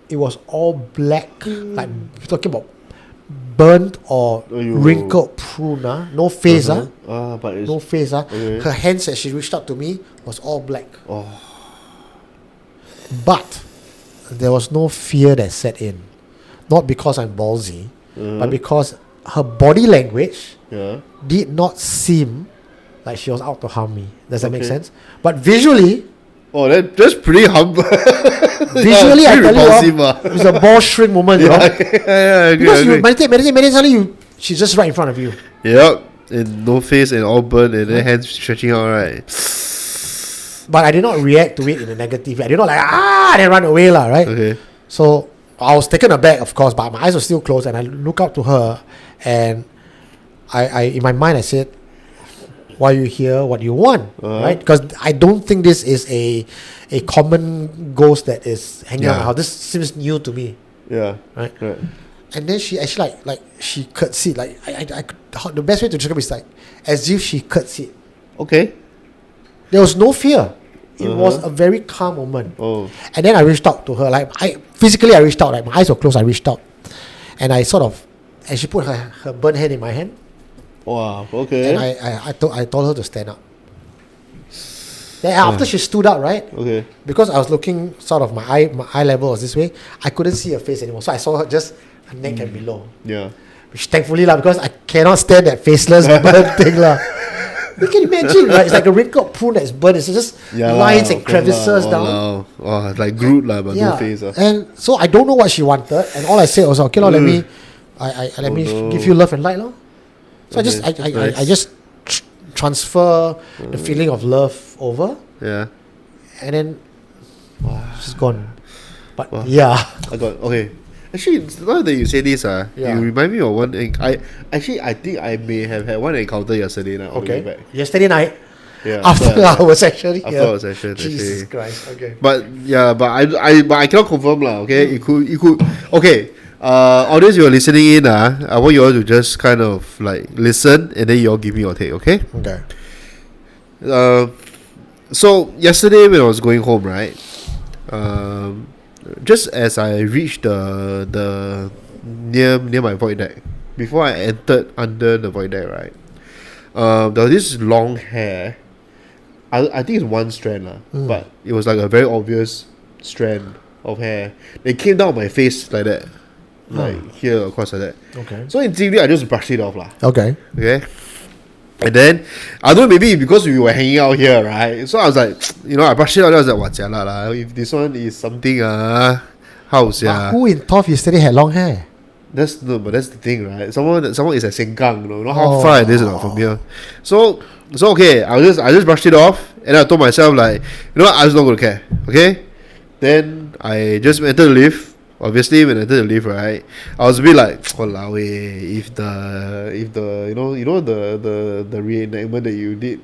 It was all black, like we're talking about burnt or wrinkled prune. No face, but it's no face. Her hands as she reached out to me was all black. But there was no fear that set in. Not because I'm ballsy, but because her body language did not seem like she was out to harm me. Does that make sense? But visually, that's pretty humble. visually, I tell you, it's a ball shrink moment, because you meditate, suddenly she's just right in front of you. Yep, and no face and all burnt, and then hands stretching out, right? But I did not react to it in a negative way. I did not then run away, right? Okay. So I was taken aback, of course, but my eyes were still closed, and I look up to her, and I in my mind I said, "Why are you here? What do you want?" Right? Because I don't think this is a common ghost that is hanging out in my house. This seems new to me. Yeah. Right. And then she actually like she curtsied. Like the best way to describe it is like as if she curtsied. Okay. There was no fear. It was a very calm moment. And then I reached out to her. Like I reached out. Like my eyes were closed. I reached out, and I she put her burnt hand in my hand, Wow. Okay. and I told her to stand up. Then after she stood up, right? Okay. Because I was looking sort of my eye level was this way, I couldn't see her face anymore. So I saw her just her neck and below. Yeah. Which thankfully because I cannot stand that faceless burnt thing You can imagine, right? It's like a wrinkled prune that's burnt. It's just lines and crevices down. Oh, like Groot but no face. And so I don't know what she wanted, and all I said was, okay, let me give you love and light, lor. So I just transfer the feeling of love over, Yeah. and then she's gone. But yeah, I got okay. Actually, now that you say this, Yeah. you remind me of one. I think I may have had one encounter yesterday. Now, on the way back. Yesterday night Yeah. after our session. After our session, Jesus actually. Christ. Okay. But yeah, but I cannot confirm lah. Okay, it could. Okay. Audience, you are listening in. I want you all to just kind of like listen, and then you all give me your take. Okay. Okay. So yesterday when I was going home, right? Just as I reached the near my void deck, before I entered under the void deck, right? There was this long hair. I think it's one strand but it was like a very obvious strand of hair. It came down my face like that, like here across like that. Okay. So instinctively I just brushed it off Okay. Okay. And then, I don't know, maybe because we were hanging out here, right? So I was like, I brushed it out. I was like, what's lah? If this one is something, how's But who in Toff yesterday had long hair? but that's the thing, right? Someone is at Sengkang, you know how far it is from here. So okay, I just brushed it off, and I told myself like, I was not gonna care. Okay. Then I just entered the lift. Obviously, when I entered the lift, right, I was a bit like, walao if the the reenactment that you did.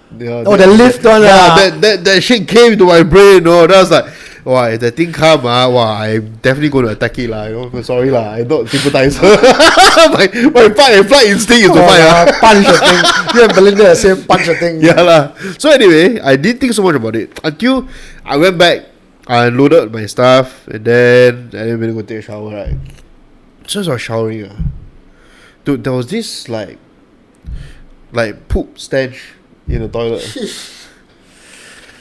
The lift one that shit came into my brain. That was like, wow, if that thing come, I'm definitely going to attack it lah. Sorry lah, I don't sympathize. my fight and flight instinct is to fight. Punch the thing. You and Belinda say punch the thing. Yeah lah. So anyway, I didn't think so much about it until I went back. I unloaded my stuff, and then I went to go take a shower, right? So as I was showering, dude, there was this like poop stench in the toilet.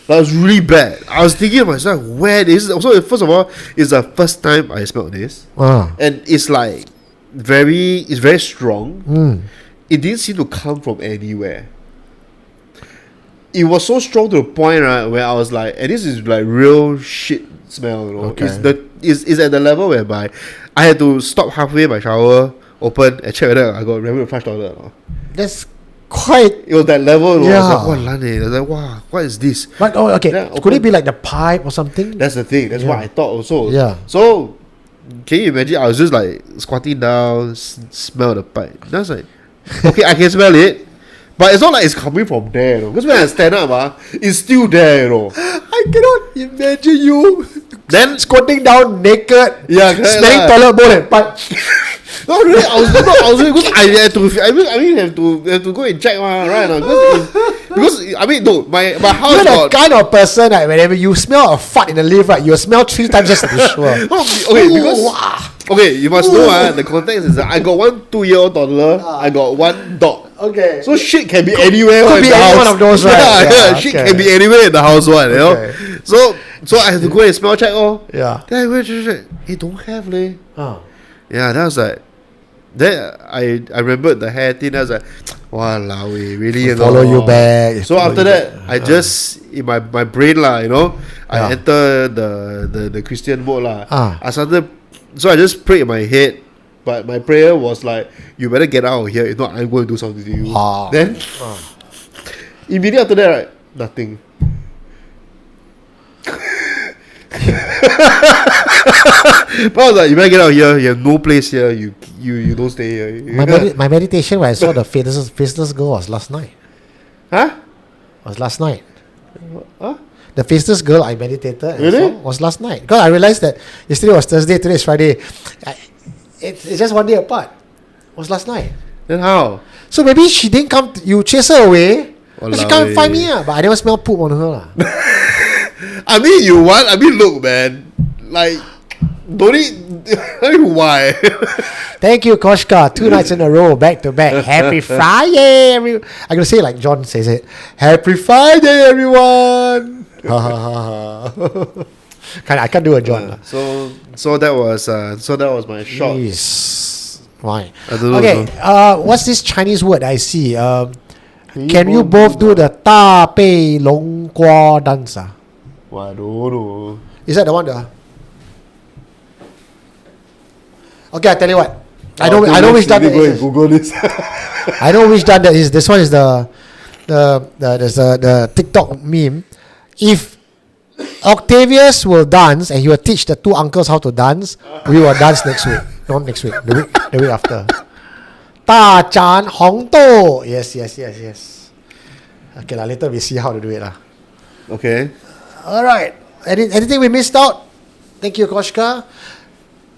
That was really bad. I was thinking to myself, where this? So first of all, it's the first time I smelled this, and it's like it's very strong. It didn't seem to come from anywhere. It was so strong to the point, right, where I was like, and this is like real shit smell, Okay. It's at the level whereby I had to stop halfway my shower, open, and check whether I got remember to flush toilet. That's quite. It was that level. Yeah. I was like, wow, what is this? But okay, could it be like the pipe or something? That's the thing. That's what I thought also. Yeah. So, can you imagine? I was just like squatting down, smell the pipe. That's like, okay, I can smell it. But it's not like it's coming from there, Because when I stand up, it's still there, I cannot imagine you Then squatting down naked, smelling correct toilet bowl and pipe. no, really, I was really, because I had to, have to go and check, right? Because no, my house You're the got. kind of person that whenever you smell a fart in the lift, right, you smell 3 times just to be sure. Okay, because you must know the context is that I got one 2-year-old toddler, I got one dog. Okay. So shit can be anywhere. Could be any one of those, right? Yeah, shit can be anywhere in the house, you know. So I had to go and smell check, Yeah. Then I went to check. Hey, don't have, leh. Yeah, that was like. Then I remembered the hair thing. I was like, walao, really, follow you back. So after that, I just in my brain I enter the Christian mode I started. So I just prayed in my head. But my prayer was like, you better get out of here. If not, I'm going to do something to you. Then, immediately after that, right, nothing. But I was like, you better get out of here. You have no place here. You don't stay here. My meditation when I saw the faceless girl was last night. Huh? Was last night. Huh? The faceless girl I meditated and Really? saw was last night. Because I realized that yesterday was Thursday, today is Friday. It's just one day apart. It was last night. Then how? So maybe she didn't come. You chase her away. But she Walao can't find me. But I never smell poop on her. look, man. Like, don't need. Why? Thank you, Koshka. 2 nights in a row, back to back. Happy Friday, I'm gonna say it like John says it. Happy Friday, everyone. I can't do a John. So that was my shot. Jeez. Why? I don't know. Okay. What's this Chinese word I see? Can you both do the Da Bei Long Gua dance? Well, I don't know. Is that the one? Okay, I tell you what. I know which done that go and is. Google this. I know which done that is. This one is the TikTok meme. If Octavius will dance and he will teach the 2 uncles how to dance, we will dance next week. Not next week. The week after. Da Chan Hong Do. Yes. Okay, later we see how to do it. Okay. Alright. Anything we missed out? Thank you, Koshka.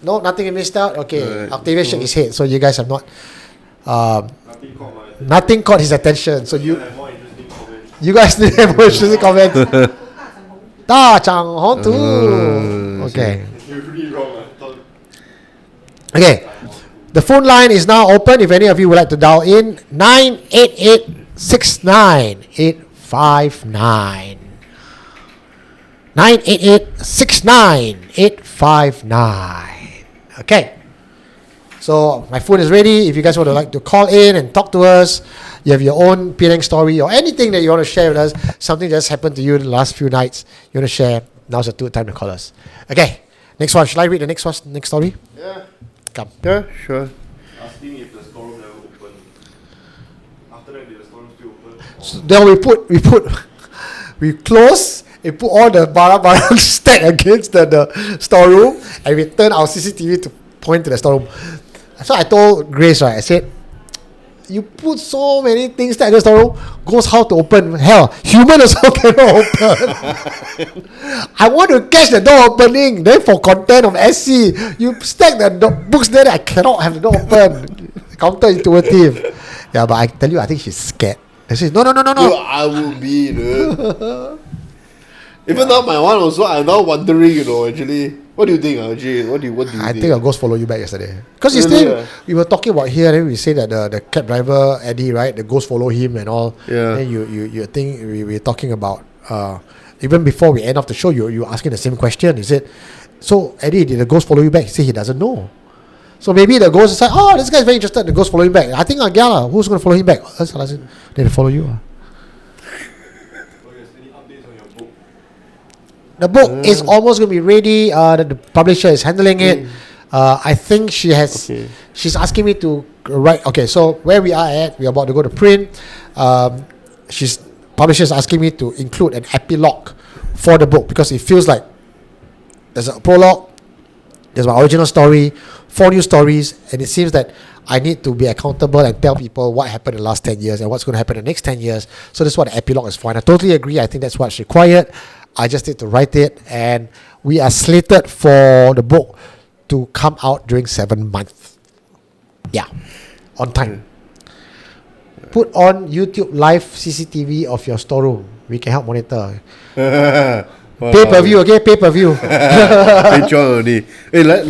No, nothing we missed out. Okay. Alright. Octavius shook his head, so you guys have not Nothing caught my attention. nothing caught his attention. So You have more interesting comments. you guys didn't have more interesting comments. Da Chang Hong Tu. Okay. You're really wrong. I thought Okay. The phone line is now open. If any of you would like to dial in, 988-69859. 988-69859. Okay. So my phone is ready. If you guys would like to call in and talk to us, you have your own Penang story or anything that you want to share with us, something just happened to you in the last few nights, you want to share, now's the time to call us. Okay. Next one. Shall I read the next story? Yeah. Come. Yeah, sure. Asking if the storeroom never opened. After that, did the storeroom still open? So then we close and put all the barang stack against the storeroom, and we turn our CCTV to point to the storeroom. So I told Grace, right, I said, you put so many things stacked against the storeroom, ghost how to open? Hell, human also cannot open. I want to catch the door opening. Then for content of SC, you stack the books there, I cannot have the door open. Counterintuitive. Yeah, but I tell you, I think she's scared. And she's no. Dude, I will be, dude. Even now, my one also, I'm now wondering, actually. What do you think, Ajay? What do you I think? think a ghost followed you back yesterday. Because Really, yesterday we were talking about here, then we say that the cab driver Eddie, right, the ghost follow him and all. Yeah. Then you think we were talking about even before we end off the show, you were asking the same question. You said, so Eddie, did the ghost follow you back? He said he doesn't know. So maybe the ghost is like, oh, this guy's very interested. The ghost follow him back. I think who's going to follow him back? That's what I said. Then they follow you. So, yes, any updates on your book? The book is almost going to be ready. The publisher is handling it. I think she's asking me to write. Okay, so where we are at, we're about to go to print. Publisher is asking me to include an epilogue for the book because it feels like there's a prologue, there's my original story, 4 new stories, and it seems that I need to be accountable and tell people what happened in the last 10 years and what's going to happen in the next 10 years. So that's what the epilogue is for. And I totally agree. I think that's what's required. I just need to write it, and we are slated for the book to come out during 7 months. Yeah, on time. Put on YouTube live CCTV of your storeroom. We can help monitor. Pay-per-view, okay? Pay-per-view. Patreon only. Hey, like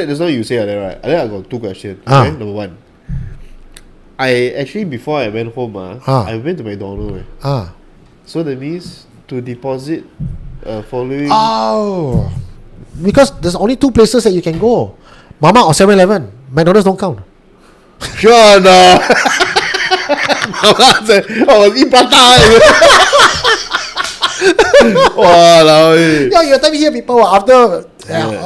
just now you say that, right? I think I got 2 questions. Okay? Number 1. I actually, before I went home, I went to McDonald's. So that means to deposit following... Oh, because there's only 2 places that you can go. Mama or 7-Eleven. McDonald's don't count. Sure no. I was eating prata. Walao. Yeah, you tell me here people after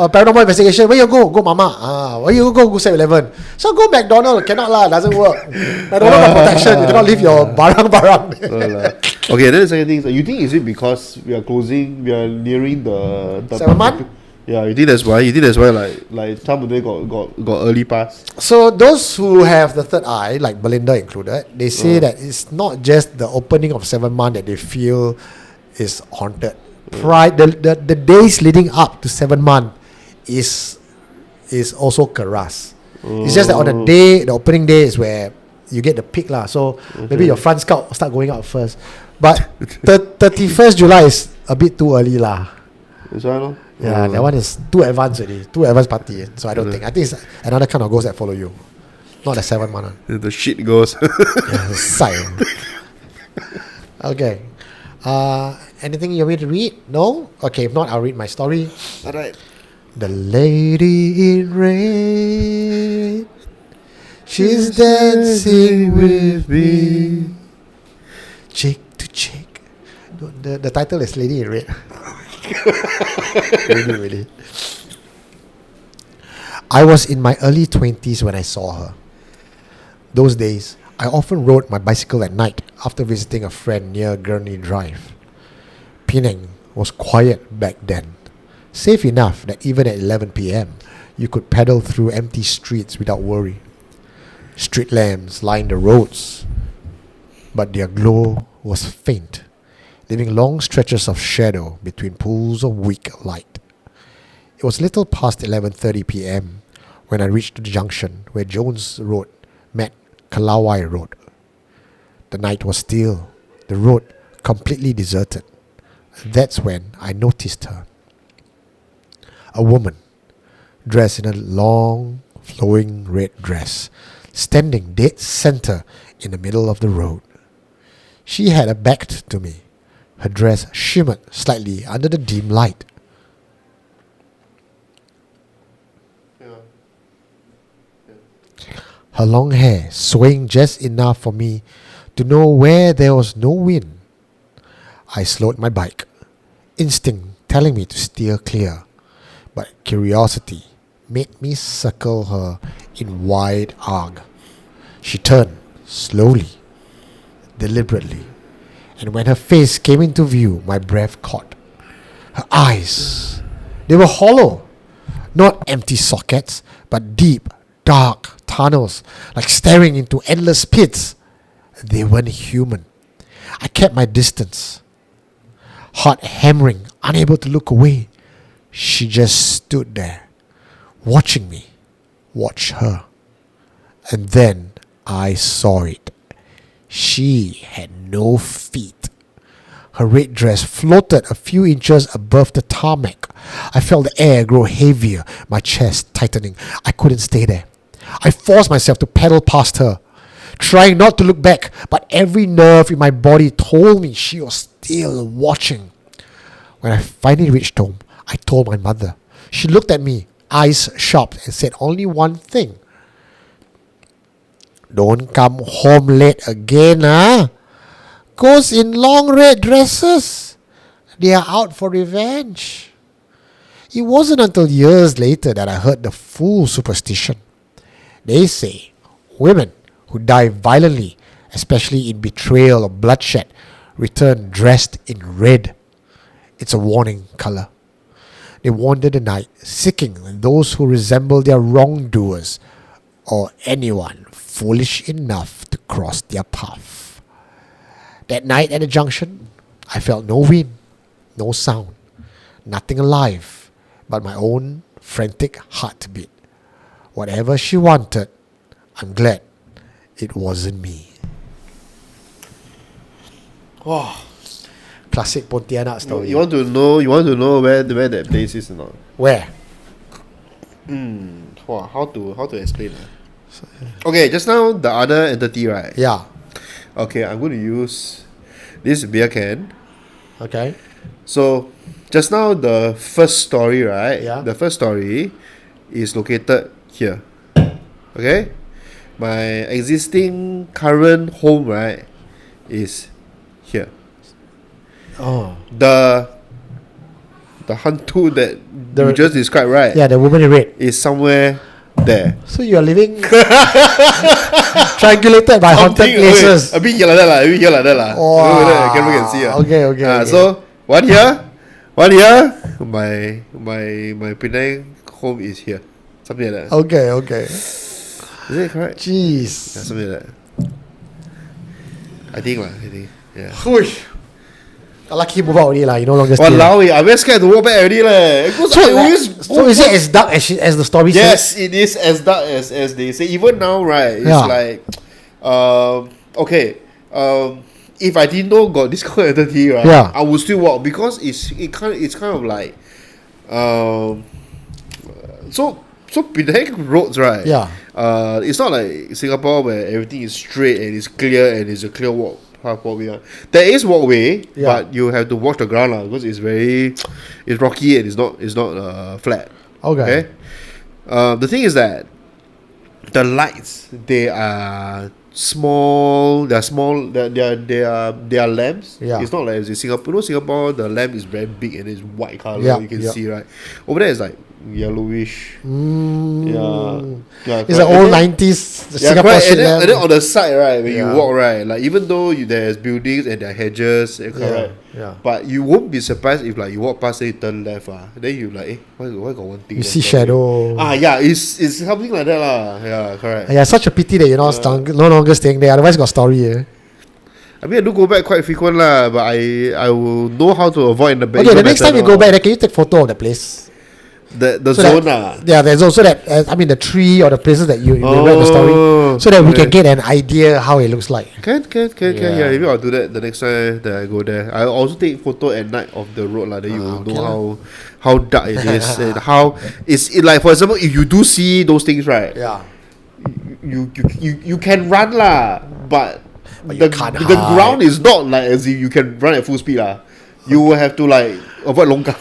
paranormal investigation, where you go? Go Mama. Where you go 7-Eleven. So go McDonald's. Cannot lah, doesn't work. McDonald's got protection. You cannot leave your barang there. Okay, then the second thing, you think is it because we are nearing the 7 month? Yeah, you think that's why? Like some of them got early pass? So those who have the third eye, like Belinda included, they say that it's not just the opening of 7 month that they feel is haunted. The days leading up to 7 month is also karas. It's just that on the day, the opening day is where you get the peak lah. So maybe your front scout start going out first. But 31st July is a bit too early lah. That's why, no? Yeah, that one is too advanced already. Too advanced party. So I don't think. I think it's another kind of ghost that follow you. Not the 7 one. The shit goes. Yeah, sight. Okay. Anything you want me to read? No? Okay, if not, I'll read my story. Alright. The lady in red, she's dancing with me, cheek to cheek. No, the title is Lady in Red. Really. I was in my early 20s when I saw her. Those days, I often rode my bicycle at night after visiting a friend near Gurney Drive. Penang was quiet back then, safe enough that even at 11 p.m., you could pedal through empty streets without worry. Street lamps lined the roads, but their glow was faint, leaving long stretches of shadow between pools of weak light. It was little past 11:30 p.m. when I reached the junction where Jones Road met Kalawai Road. The night was still, the road completely deserted. That's when I noticed her. A woman, dressed in a long, flowing red dress, standing dead center in the middle of the road. She had her back to me. Her dress shimmered slightly under the dim light. Her long hair swaying just enough for me to know where there was no wind. I slowed my bike, instinct telling me to steer clear, but curiosity made me circle her in wide arc. She turned slowly, deliberately, and when her face came into view, my breath caught. Her eyes, they were hollow, not empty sockets, but deep, dark tunnels, like staring into endless pits. They weren't human. I kept my distance, heart hammering, unable to look away. She just stood there, watching me, watch her. And then I saw it. She had no feet. Her red dress floated a few inches above the tarmac. I felt the air grow heavier, my chest tightening. I couldn't stay there. I forced myself to pedal past her, trying not to look back, but every nerve in my body told me she was still watching. When I finally reached home, I told my mother. She looked at me, eyes sharp, and said only one thing. Don't come home late again, huh? Ghosts in long red dresses. They are out for revenge. It wasn't until years later that I heard the full superstition. They say women who die violently, especially in betrayal or bloodshed, return dressed in red. It's a warning color. They wander the night, seeking those who resemble their wrongdoers or anyone foolish enough to cross their path. That night at the junction, I felt no wind, no sound, nothing alive but my own frantic heartbeat. Whatever she wanted, I'm glad it wasn't me. Wow. Classic Pontianak story. You want to know where that place is or not? Where? Wow, how to explain that? Okay, just now the other entity, right? Yeah. Okay, I'm going to use this beer can. Okay. So, just now the first story, right? Yeah. The first story is located here. Okay? My existing current home, right, is here. Oh. The hantu that you just described, right? Yeah, the woman in red. Is somewhere there. So you are living triangulated by haunted places. A bit here like that lah. A bit here like that lah. Wow. Camera can see. Okay. So one here. My Penang home is here. Something like that. Okay. Is it correct? Jeez. Yeah, something like that. I think. Yeah. Whoosh. Lucky move out already lah. You no longer stay. Walao, I'm very scared to walk back already leh. So is it as dark as the story says? Yes, it is as dark as they say. Even now, right? It's like, okay. If I didn't know got this kind of entity, right? Yeah. I would still walk because it's kind of like, So Penang roads, right? Yeah. It's not like Singapore where everything is straight and it's clear and it's a clear walkway. There is walkway, Yeah. but you have to watch the ground because it's rocky and it's not flat. Okay. The thing is that the lights, they are small. They are lamps. Yeah. It's not like as in Singapore. You know, Singapore, the lamp is very big and it's white color. Yeah, You can yeah. see, right? Over there, it's like yellowish. Yeah. It's correct. an old And then- 90s yeah, Singapore correct. shit. And then on the side, right, when Yeah. you walk, right, like even though there's buildings and there are hedges, correct. Yeah. But you won't be surprised if like you walk past and you turn left, then you like, why got one thing? You there see for me? shadow. Yeah, it's something like that lah. Yeah, correct. Yeah, such a pity that you're not no longer staying there. Otherwise, got story. I mean, I do go back quite frequent lah, but I will know how to avoid the back. Okay, the next time you go back, can you take photo of the place? the So zone that, yeah, there's also that. The tree or the places that you read the story, so that we okay. can get an idea how it looks like. Can. Yeah. Yeah, maybe I'll do that the next time that I go there. I'll also take photo at night of the road lah. Then you will okay know how dark it is and how it like. For example, if you do see those things, right? Yeah. You can run lah, but But the you can't the hide. ground is not like as if you can run at full speed lah. You will have to like avoid longkang.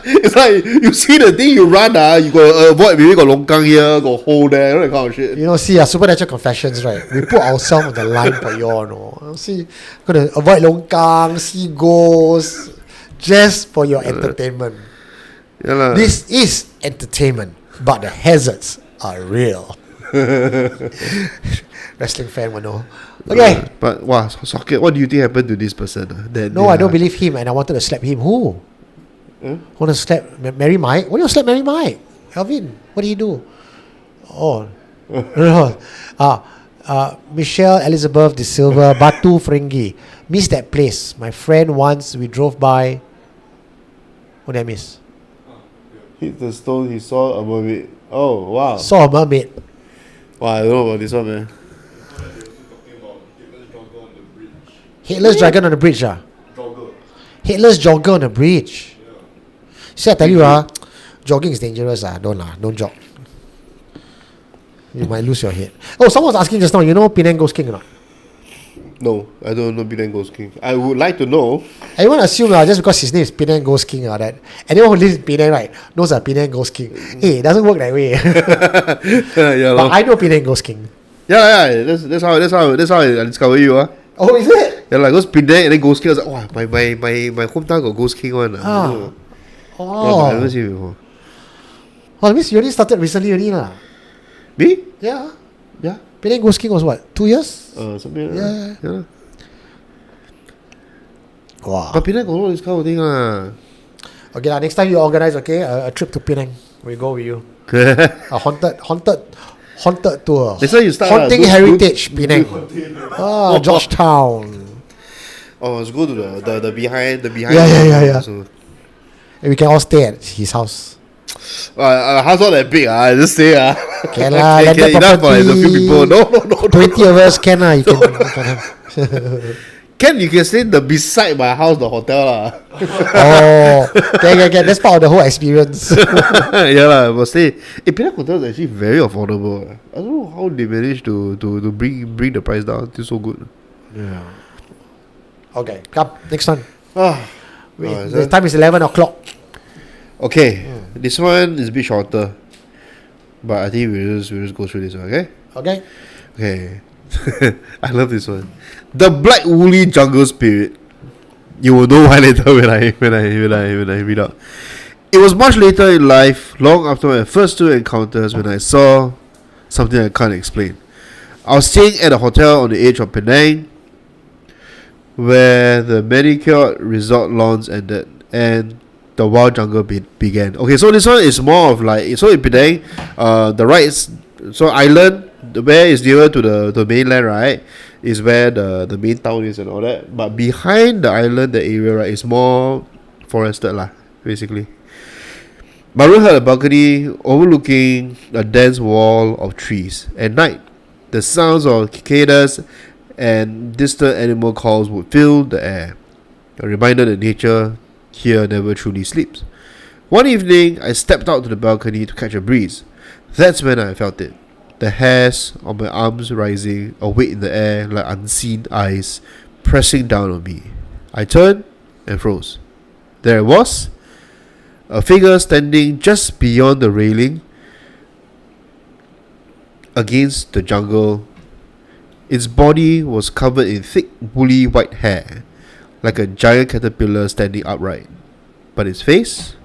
It's like you see the thing you run you gotta avoid maybe got longkang here, got hole there, that kind of shit. You know, see, supernatural confessions, right? We put ourselves on the line for you all, no? See, gonna avoid longkang, see ghosts, just for your entertainment. Yeah lah. This is entertainment, but the hazards are real. Wrestling fan will know. Okay. But wow, socket. What do you think happened to this person? No, I don't believe him, and I wanted to slap him. Who? Want to slap Mary Mike? Why do you slap Mary Mike? Alvin, what did he do? Oh, no. Michelle Elizabeth De Silva, Batu Fringi. Missed that place. My friend once, we drove by. What did I miss? Hit the stone. He saw a mermaid. Oh wow. Saw a mermaid. Wow, I don't know about this one, man. Headless dragon on the bridge. Headless jogger on the bridge. See, I tell you, jogging is dangerous. Don't jog. You might lose your head. Oh, someone was asking just now, you know Penang Ghost King or not? No, I don't know Penang Ghost King. I would like to know. Everyone assume just because his name is Penang Ghost King that anyone who lives in Penang, right, knows a Penang Ghost King. Hey, it doesn't work that way. Yeah, But I know Penang Ghost King. yeah. That's how I discover you. Oh, is it? Yeah, like goes Penang and then Ghost King. I was like, wow, my hometown got Ghost King one. Yeah, but I never Oh. seen it before. Oh, that means you only started recently only lah. Me? Yeah. Yeah. Penang Ghost King was what? 2 years? Something like Yeah. that. Yeah. Wow. But Penang got all this kind of thing Okay, next time you organize, a trip to Penang. We go with you. A haunted tour. That's why you start. Haunting go- heritage, Penang. Georgetown. let's go to the behind. Yeah. So, And we can all stay at his house. house not that big. I just say Can lah, landed enough for like, a few property. people. No. 20 of us can lah. You can have. You can stay beside my house, the hotel lah. Oh, can. That's part of the whole experience. Yeah lah, but stay. Penang hotel is actually very affordable. I don't know how they managed to bring the price down. It's so good. Yeah. Okay, come next one. Is The that- time is 11 o'clock. Okay, this one is a bit shorter, but I think we'll just go through this one. Okay. Okay. I love this one. The Black Woolly Jungle Spirit. You will know why later when I read out. It was much later in life, long after my first two encounters, when I saw something I can't explain. I was staying at a hotel on the edge of Penang, where the manicured resort lawns ended and the wild jungle began. Okay, so this one is more of like, so in Penang, the rights, so island where is nearer to the mainland, right, is where the main town is and all that. But behind the island, the area, right, is more forested lah, basically. My room had a balcony overlooking a dense wall of trees. At night, the sounds of cicadas and distant animal calls would fill the air, a reminder that nature here never truly sleeps. One evening, I stepped out to the balcony to catch a breeze. That's when I felt it. The hairs on my arms rising, a weight in the air like unseen eyes pressing down on me. I turned and froze. There it was, a figure standing just beyond the railing against the jungle. Its body was covered in thick woolly white hair, like a giant caterpillar standing upright. But its face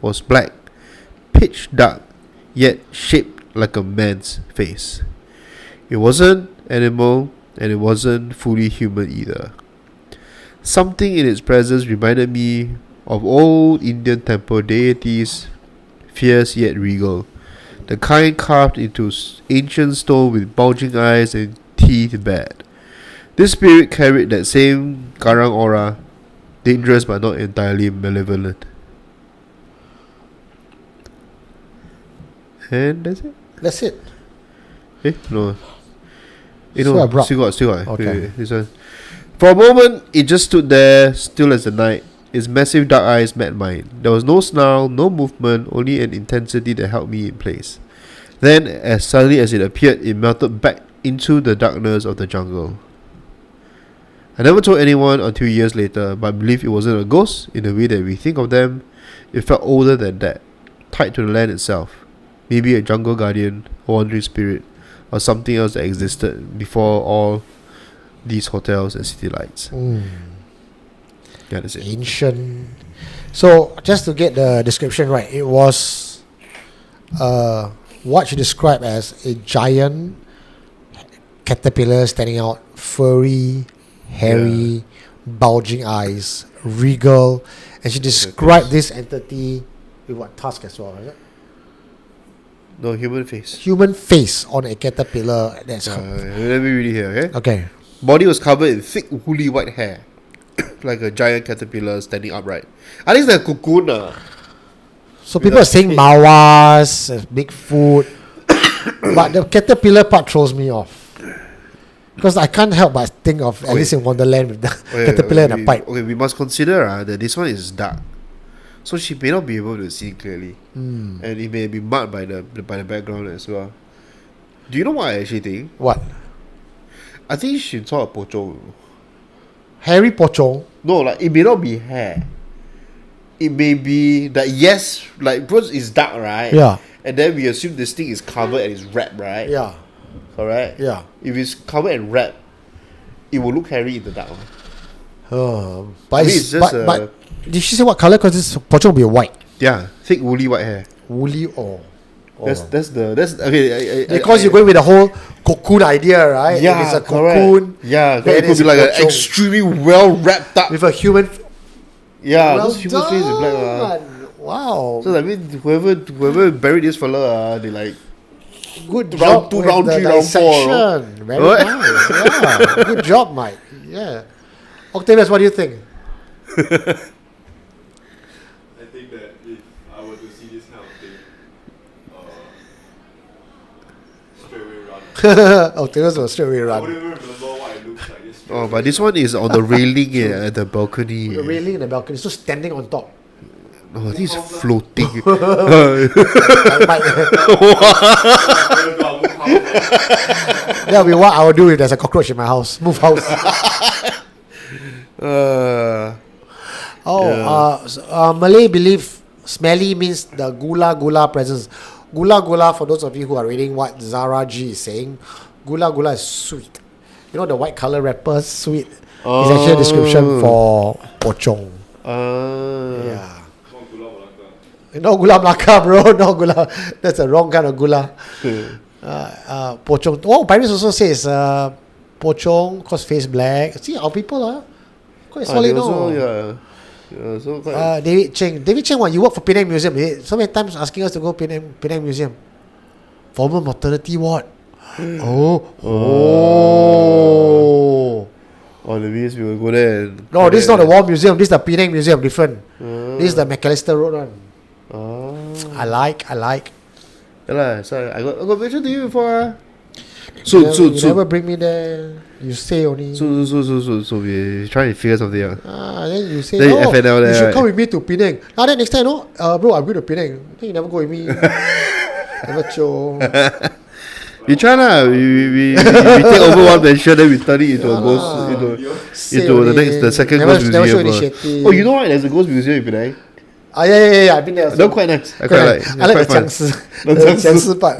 was black, pitch dark, yet shaped like a man's face. It wasn't animal, and it wasn't fully human either. Something in its presence reminded me of old Indian temple deities, fierce yet regal, the kind carved into ancient stone with bulging eyes and teeth bared. This spirit carried that same garang aura, dangerous but not entirely malevolent. And that's it. That's it. No. So abrupt. Still got. Okay. This one. For a moment, it just stood there, still as the night. Its massive dark eyes met mine. There was no snarl, no movement, only an intensity that held me in place. Then, as suddenly as it appeared, it melted back into the darkness of the jungle. I never told anyone until years later, but I believe it wasn't a ghost in the way that we think of them. It felt older than that, tied to the land itself. Maybe a jungle guardian, a wandering spirit, or something else that existed before all these hotels and city lights. Yeah, that's it. Ancient. So, just to get the description right, it was what you describe as a giant caterpillar standing out, furry, hairy, bulging eyes, regal, and she described this entity with what tusk as well, is it? No, human face. Human face on a caterpillar. That's Let me read it here, okay? okay. Body was covered in thick, woolly white hair, like a giant caterpillar standing upright. I think it's like a cocoon. So people are saying Mawas, Bigfoot, but the caterpillar part throws me off because I can't help but think of Alice in Wonderland with the caterpillar and a pipe. Okay, we must consider that this one is dark, so she may not be able to see clearly, and it may be marked by the background as well. Do you know what I actually think? What? I think she saw a pocong. Hairy Pochong? No, like it may not be hair. It may be that because it's dark, right? Yeah. And then we assume this thing is covered and it's wrapped, right? Yeah. Correct? Yeah. If it's covered and wrapped, it will look hairy in the dark. But it's just but did she say what color? Because this Pochong will be white. Yeah, thick woolly white hair. Woolly or That's okay. because you're going with the whole cocoon idea, right? Yeah, if it's a correct. cocoon. Yeah, then it could it's be like an Pochong extremely well wrapped up. with a human. Yeah, Well those human face is black. done. Wow. So I mean, whoever buried this fella, they like Good round job two, with round the three, round four. dissection. Very What? nice. Yeah. Good job, Mike. Yeah. Octavius, what do you think? I think that if I were to see this kind of thing, straight away run. Octavius will straight away I run. wouldn't even remember what it looks like. Just straight Oh, away. but this one is on the railing at the balcony. The railing in the balcony, so standing on top. Oh, this is floating. Mike, that'll be what I will do if there's a cockroach in my house. Move house. Malay believe smelly means the gula presence. Gula, for those of you who are reading what Zara G is saying, gula is sweet. You know the white color wrapper, sweet. It's actually a description for pocong. Yeah. No gula melaka, bro. No gula. That's the wrong kind of gula. Pocong. Oh, Pirates also says pocong cause face black. See, our people are quite solid. So quite David Cheng, what you work for Penang Museum? So many times asking us to go Penang Museum. Former maternity ward. that means we will go there and No, this is not the War Museum. This is the Penang Museum. Different. This is the McAllister Road one. I like. Yeah, so I got mentioned to you before. You never bring me there. You say only. So we try to figure something out. Then you say, Then oh, FNL you there, should right? come with me to Penang. Then next time, no, bro, I'm going to Penang. Then you never go with me. Never show. We try lah. We take over one mansion, then we turn it into a ghost, into the second never, ghost never show museum. initiative. Oh, you know what? There's a ghost museum in Penang. Yeah. I've been there. Also. They're quite nice. I quite like. I like the quite fun. 僵尸, the 僵尸 part.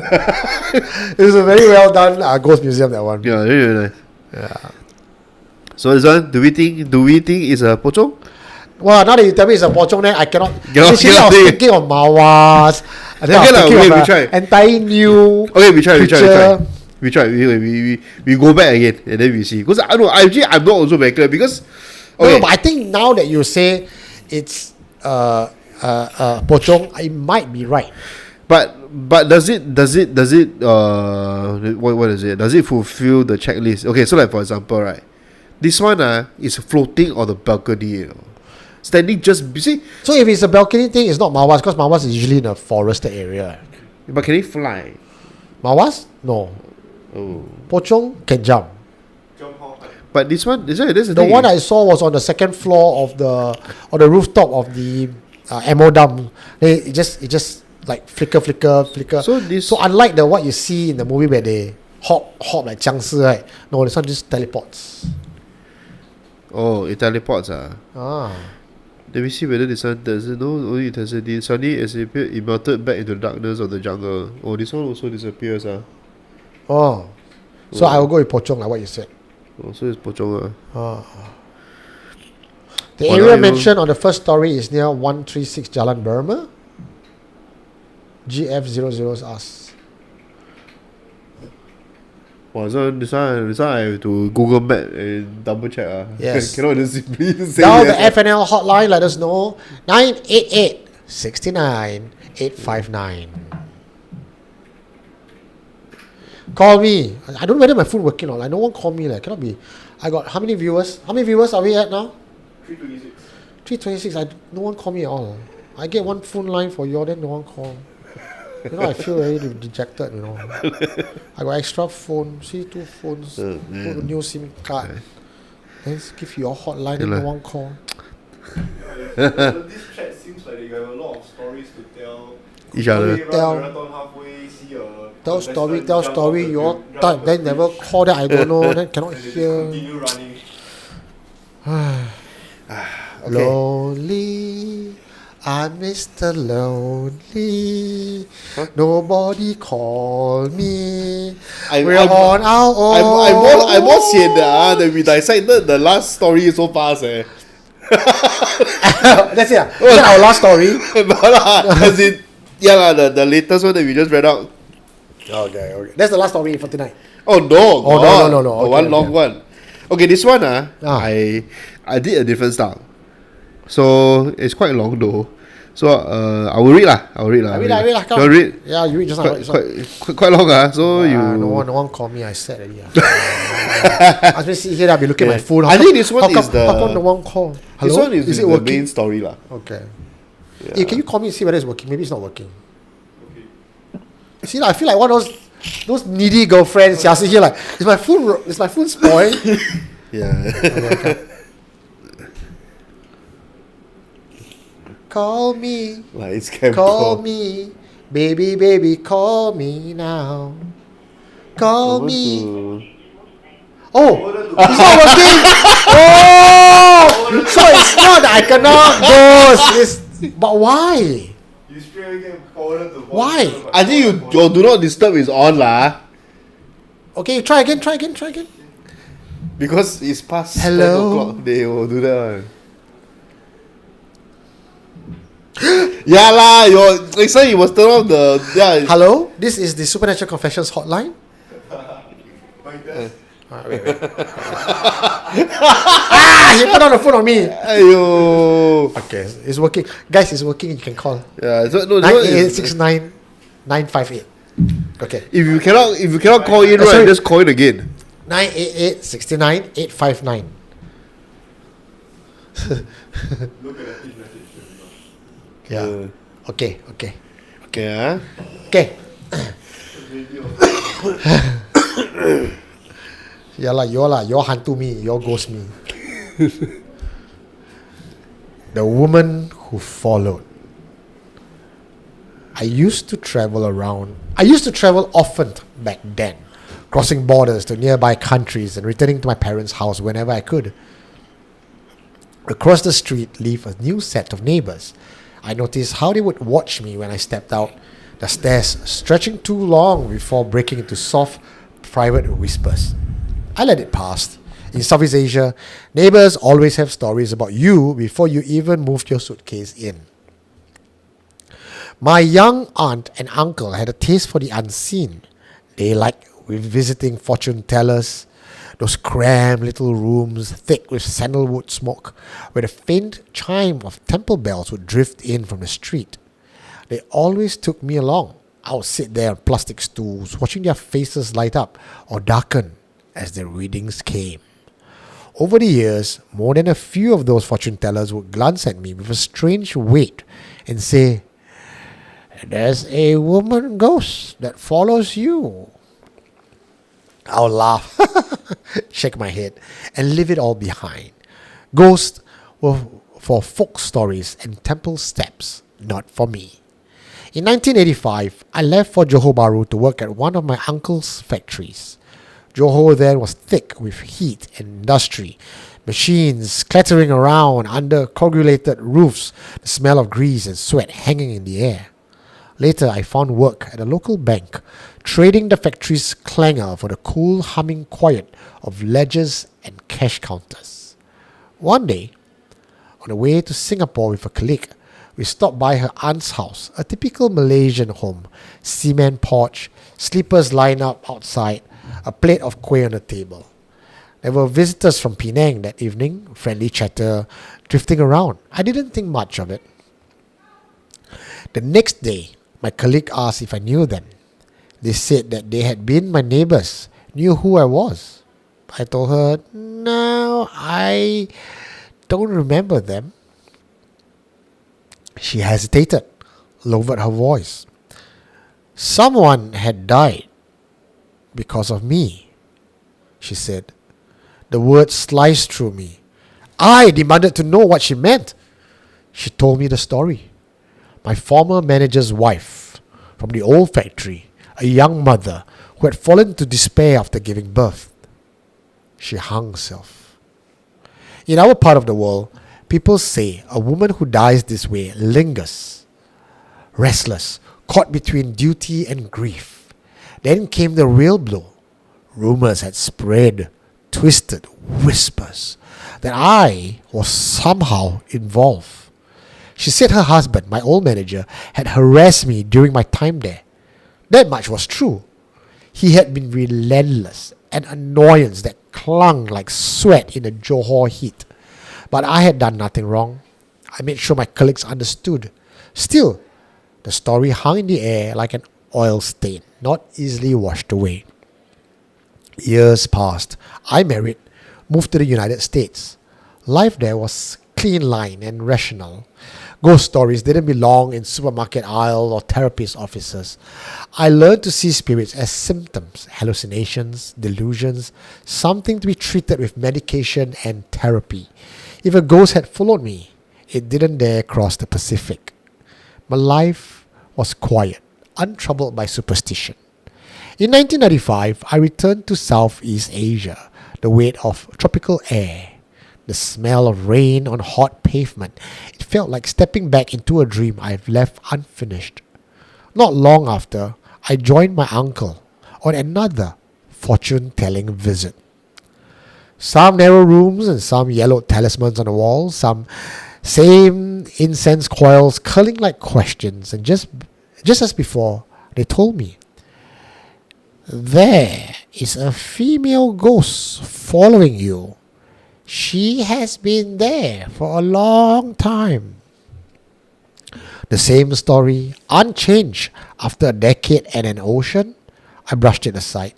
It's a very well done ghost museum. That one. Yeah, really nice. Yeah. So this one, do we think it's a pocong? Well, now that you tell me it's a pocong, then I cannot. Cannot Initially, I was think. thinking of Mawas. And then Okay I was lah, thinking okay, of we try. entire new. Okay, we try. picture. We try. We go back again and then we see. Because I know I'm not also very clear because. Okay. No, but I think now that you say it's pocong, it might be right. But does it what is it? Does it fulfill the checklist? Okay, so like for example, right, this one is floating on the balcony, you know, standing just you see. So if it's a balcony thing, it's not Mawas because Mawas is usually in a forested area. But can it fly? Mawas? No. Oh, Pocong can jump. Jump how high? but this one is the The thing. one I saw was on the second floor of the rooftop of the ammo dump. Then it just like flicker. So unlike the what you see in the movie where they hop like 僵尸, right? No, this one just teleports. Oh, it teleports. Ah. Let me see whether this one does no only intensity. Suddenly as it appeared, it melted back into the darkness of the jungle. Oh, this one also disappears. Oh. So I will go with pocong like what you said. Oh, so it's pocong. The Well, area now mentioned on the first story is near 136 Jalan Burma. GF00 asks. Wow, so this one I have to Google Map and double check. Yes. Cannot just simply say Now the that. FNL hotline, let us know. 988 69 859. Call me. I don't know whether my phone working or not. No one call me. Cannot be. I got how many viewers? How many viewers are we at now? 326. 326. No one call me at all. I get one phone line for you, then no one call. You know, I feel very dejected, you know. I got extra phone, see 2 phones, put a new SIM card. Then give you a hotline, then no one call. This chat seems like they have a lot of stories to tell. Each other. Halfway, run Tell- marathon halfway, see a Tell contestant story, jump off the you all jump type, off then the never bridge, call, then I don't know, then cannot and they just hear. continue running. Lonely, I'm Mr. Lonely. Nobody call me. We're on our own. I'm more sian that we dissected the last story so fast. That's it. Is that our last story? As in, the latest one that we just read out. Okay. That's the last story for tonight. Oh no! Oh, God. no. Oh, Okay, one long okay. one. Okay, this one I did a different style. So it's quite long though. So I will read lah. I read lah. You want read? Yeah, you read just now. Quite long So you. No one call me. I said already. I just sit here. I'll be looking at my phone. I think this one how come, is the- How come no one call? Hello? This one is it the working? main story lah. Okay. Yeah. Hey, can you call me and see whether it's working? Maybe it's not working. See, I feel like one of those needy girlfriends. I sit here like, is my phone spoiled? Yeah. Call me, Like it's camp call call. me, baby, call me now. Call me. Oh, it's not working. Oh, so it's not that I cannot go. But why? You straight away get forwarded to Why? voicemail, I think your do not disturb is on lah. Okay, try again. Because it's past Hello? 10 o'clock. They will do that one. Yeah lah, next time you must turn off the Hello, this is the Supernatural Confessions hotline. Like that. Wait. He put on the phone on me. Ayo. Okay, it's working. Guys, it's working. You can call. Yeah, so no, this one is- 98869 958. Okay. if you cannot call in, right, sorry. just call in again. 988 69 859. Look at that pitch message. Yeah. Okay. Yeah. Okay. Yeah lah, you're hantu me, you're ghost me. The woman who followed. I used to travel often back then, crossing borders to nearby countries and returning to my parents' house whenever I could. Across the street lived a new set of neighbors. I noticed how they would watch me when I stepped out, the stares stretching too long before breaking into soft, private whispers. I let it pass. In Southeast Asia, neighbors always have stories about you before you even moved your suitcase in. My young aunt and uncle had a taste for the unseen. They liked visiting fortune tellers, those cramped little rooms thick with sandalwood smoke, where the faint chime of temple bells would drift in from the street. They always took me along. I would sit there on plastic stools, watching their faces light up or darken as the readings came. Over the years, more than a few of those fortune tellers would glance at me with a strange weight and say, "There's a woman ghost that follows you." I'll laugh, shake my head, and leave it all behind. Ghosts were for folk stories and temple steps, not for me. In 1985, I left for Johor Bahru to work at one of my uncle's factories. Johor then was thick with heat and industry, machines clattering around under coagulated roofs, the smell of grease and sweat hanging in the air. Later, I found work at a local bank, trading the factory's clangor for the cool humming quiet of ledgers and cash counters. One day, on the way to Singapore with a colleague, we stopped by her aunt's house, a typical Malaysian home, cement porch, sleepers lined up outside, a plate of kueh on the table. There were visitors from Penang that evening, friendly chatter, drifting around. I didn't think much of it. The next day, my colleague asked if I knew them. They said that they had been my neighbors, knew who I was. I told her, "No, I don't remember them." She hesitated, lowered her voice. "Someone had died because of me," she said. The words sliced through me. I demanded to know what she meant. She told me the story. My former manager's wife from the old factory, a young mother who had fallen to despair after giving birth. She hung herself. In our part of the world, people say a woman who dies this way lingers, restless, caught between duty and grief. Then came the real blow. Rumors had spread, twisted whispers, that I was somehow involved. She said her husband, my old manager, had harassed me during my time there. That much was true. He had been relentless, an annoyance that clung like sweat in the Johor heat. But I had done nothing wrong. I made sure my colleagues understood. Still, the story hung in the air like an oil stain, not easily washed away. Years passed. I married, moved to the United States. Life there was clean line and rational. Ghost stories didn't belong in supermarket aisles or therapist offices. I learned to see spirits as symptoms, hallucinations, delusions, something to be treated with medication and therapy. If a ghost had followed me, it didn't dare cross the Pacific. My life was quiet, untroubled by superstition. In 1995, I returned to Southeast Asia, the weight of tropical air, the smell of rain on hot pavement. It felt like stepping back into a dream I've left unfinished. Not long after, I joined my uncle on another fortune-telling visit. Some narrow rooms and some yellowed talismans on the walls, some same incense coils curling like questions, and just as before, they told me, "There is a female ghost following you. She has been there for a long time." The same story, unchanged after a decade and an ocean. I brushed it aside.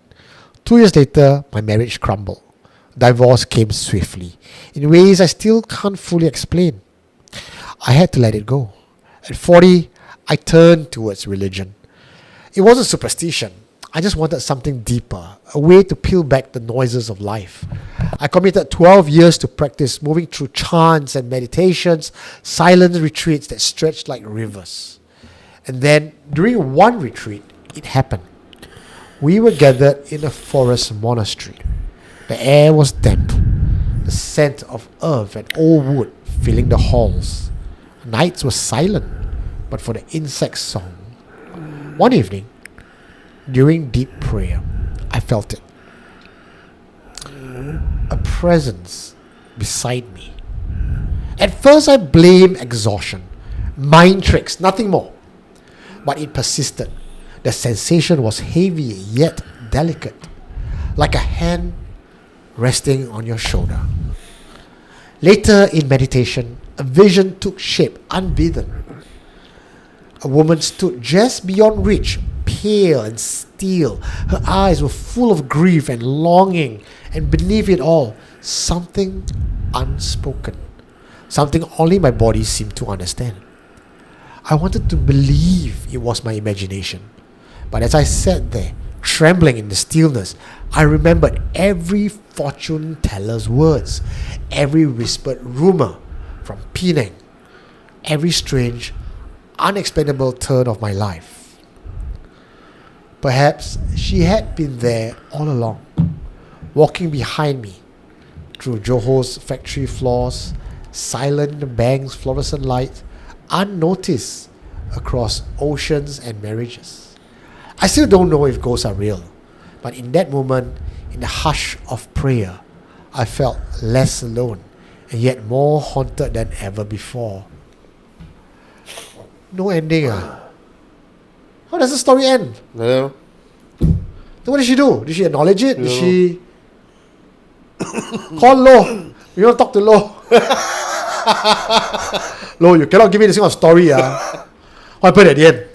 2 years later, my marriage crumbled. Divorce came swiftly, in ways I still can't fully explain. I had to let it go. At 40, I turned towards religion. It wasn't superstition. I just wanted something deeper, a way to peel back the noises of life. I committed 12 years to practice moving through chants and meditations, silent retreats that stretched like rivers. And then, during one retreat, it happened. We were gathered in a forest monastery. The air was damp, the scent of earth and old wood filling the halls. Nights were silent, but for the insect song. One evening, during deep prayer, I felt it. A presence beside me. At first I blamed exhaustion, mind tricks, nothing more. But it persisted. The sensation was heavy yet delicate, like a hand resting on your shoulder. Later in meditation, a vision took shape unbidden. A woman stood just beyond reach, pale and still. Her eyes were full of grief and longing, and beneath it all, something unspoken. Something only my body seemed to understand. I wanted to believe it was my imagination. But as I sat there, trembling in the stillness, I remembered every fortune teller's words, every whispered rumor from Penang, every strange, unexplainable turn of my life. Perhaps she had been there all along, walking behind me through Johor's factory floors, silent banks, fluorescent lights, unnoticed across oceans and marriages. I still don't know if ghosts are real, but in that moment, in the hush of prayer, I felt less alone and yet more haunted than ever before. No ending. How does the story end? No. Then what did she do? Did she acknowledge it? Did she call Lo? You want to talk to Lo? Lo, you cannot give me this kind of story. What happened at the end?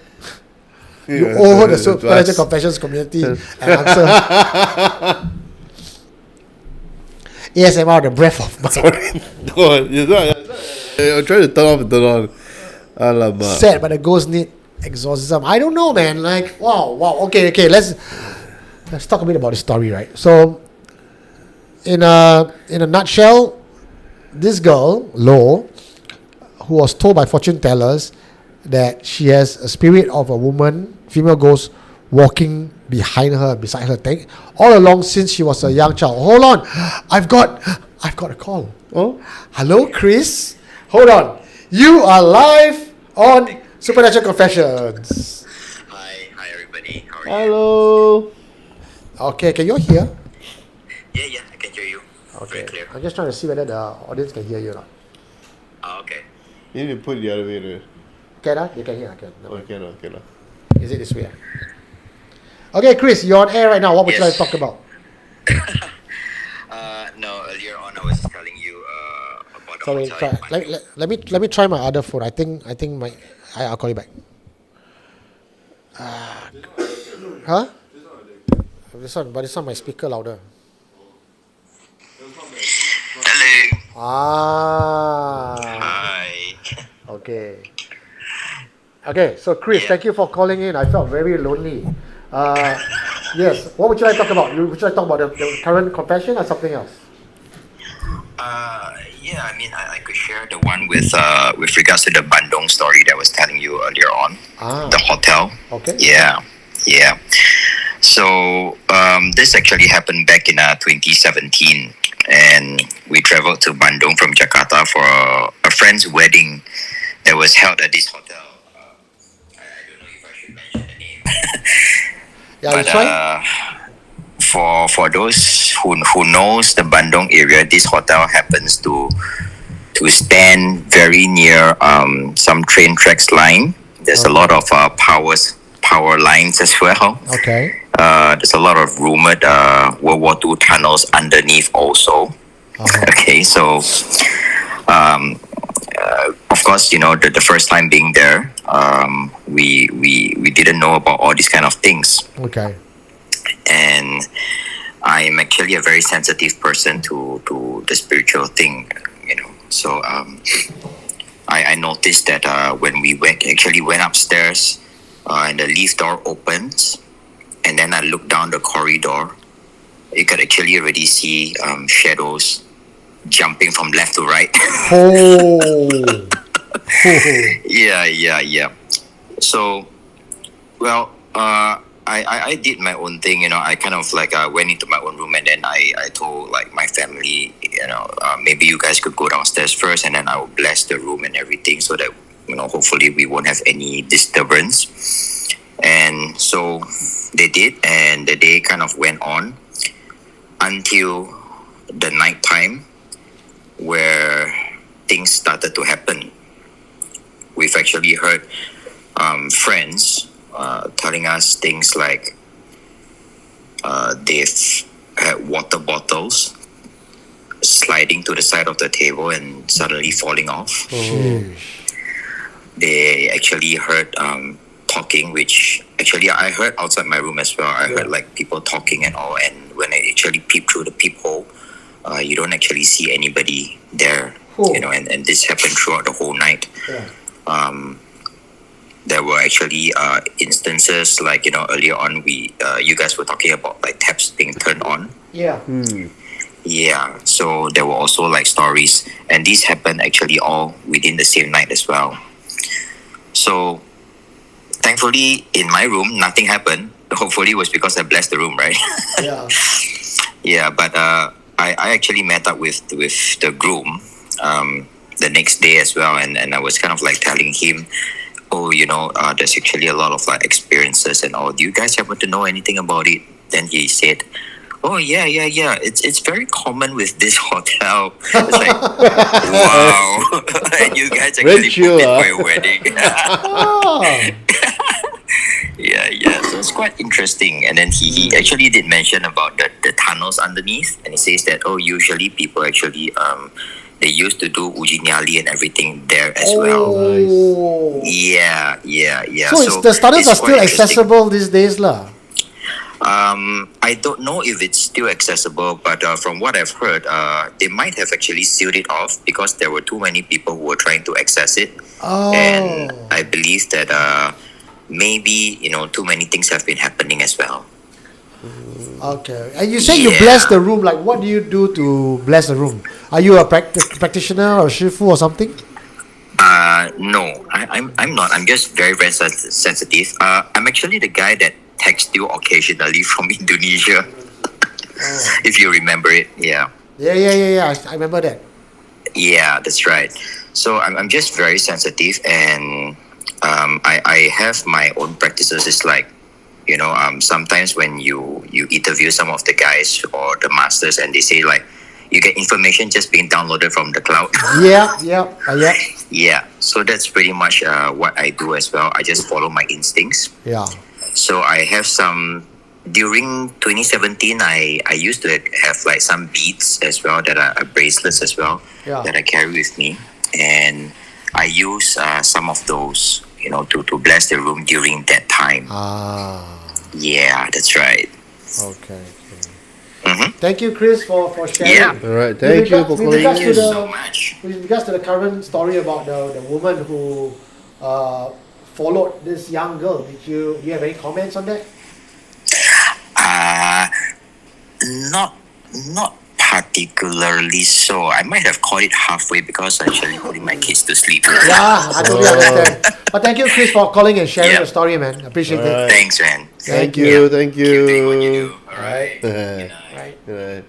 You owe her the Supernatural Confessions community an answer. ASMR, the breath of mind. Sorry. No, it's not. I'm trying to turn off and turn on. Alamak. Sad, but the ghosts need exorcism. I don't know, man. Like, wow. Okay. Let's talk a bit about the story, right? So, in a nutshell, this girl, Lo, who was told by fortune tellers that she has a spirit of a woman, female ghost, walking behind her, beside her, all along since she was a young child. Hold on, I've got a call. Oh? Hello, Chris. Hold on, you are live on Supernatural Confessions. Hi everybody. How are you? Hello. Okay, can you hear? Yeah, I can hear you. Okay, Very clear. I'm just trying to see whether the audience can hear you or not. Okay. You need to put it the other way there. Can you can hear? I can. No. Okay. Is it this way? Okay, Chris, you're on air right now. What would you like to Yes. talk about? No, earlier on I was telling you about the Sorry, hotel. try, let me try my other phone. I think I'll call you back. Huh? This one, my speaker louder. Hello. Ah, Hi. okay. So Chris, Yeah. thank you for calling in. I felt very lonely. Yes. What would you like to talk about? Would you like to talk about the current confession or something else? Yeah, I mean I could share the one with regards to the Bandung story that I was telling you earlier on. The hotel. Okay. Yeah. So this actually happened back in 2017, and we traveled to Bandung from Jakarta for a friend's wedding that was held at this hotel. I don't know if I should mention the name. Yeah, But it's fine. for those who knows the Bandung area, this hotel happens to stand very near some train tracks line. There's a lot of power lines as well. Okay. There's a lot of rumored World War II tunnels underneath also. Okay, so of course, the first time being there, we didn't know about all these kind of things. Okay. And I'm actually a very sensitive person to the spiritual thing, So I noticed that when we went upstairs, and the lift door opens, and then I looked down the corridor. You could actually already see shadows jumping from left to right. Oh. Yeah. So, well, I did my own thing, you know. I kind of like went into my own room, and then I told like my family, you know, maybe you guys could go downstairs first, and then I will bless the room and everything, so that, you know, hopefully we won't have any disturbance. And so they did, and the day kind of went on until the night time, where things started to happen. We've actually heard friends telling us things like they've had water bottles sliding to the side of the table and suddenly falling off. They actually heard talking, which actually I heard outside my room as well. I heard like people talking and all, and when I actually peeped through the peephole, you don't actually see anybody there, you know, and this happened throughout the whole night. There were actually instances like, you know, earlier on you guys were talking about like taps being turned on. Yeah, so there were also like stories, and these happened actually all within the same night as well. So thankfully in my room nothing happened. Hopefully it was because I blessed the room, right? Yeah, but I actually met up with the groom the next day as well, and I was kind of like telling him, oh, you know, there's actually a lot of like experiences and all. Do you guys happen to know anything about it? Then he said, oh yeah, it's very common with this hotel. It's like, wow. And you guys actually booked it for your wedding. Yeah, so it's quite interesting. And then he actually did mention about the tunnels underneath, and he says that, oh, usually people actually they used to do uji nyali and everything there as well. Yeah. So the tunnels are still accessible these days, lah. I don't know if it's still accessible, but from what I've heard, they might have actually sealed it off because there were too many people who were trying to access it. And I believe that maybe, you know, too many things have been happening as well. Okay. And you say you bless the room. Like, what do you do to bless the room? Are you a practitioner or shifu or something? No, I'm not. I'm just very, very sensitive. I'm actually the guy that texts you occasionally from Indonesia. If you remember it, yeah. Yeah. I remember that. Yeah, that's right. So I'm just very sensitive, and I have my own practices. It's like, you know, sometimes when you interview some of the guys or the masters, and they say like, you get information just being downloaded from the cloud. Yeah. So that's pretty much what I do as well. I just follow my instincts. Yeah. So I have some, during 2017, I used to have like some beads as well, that are bracelets as well, that I carry with me. And I use some of those, you know, to bless the room during that time. Yeah, that's right. Okay. Thank you, Chris, for sharing. Yeah. All right. Thank you for calling Thank you in. so much. With regards to the current story about the woman who followed this young girl, do you have any comments on that? Not particularly so. I might have caught it halfway because I actually putting my kids to sleep. Yeah, I totally understand. But thank you, Chris, for calling and sharing the story, man. Appreciate it. Thanks, man. Thank you. Keep doing what you do. All right. Right.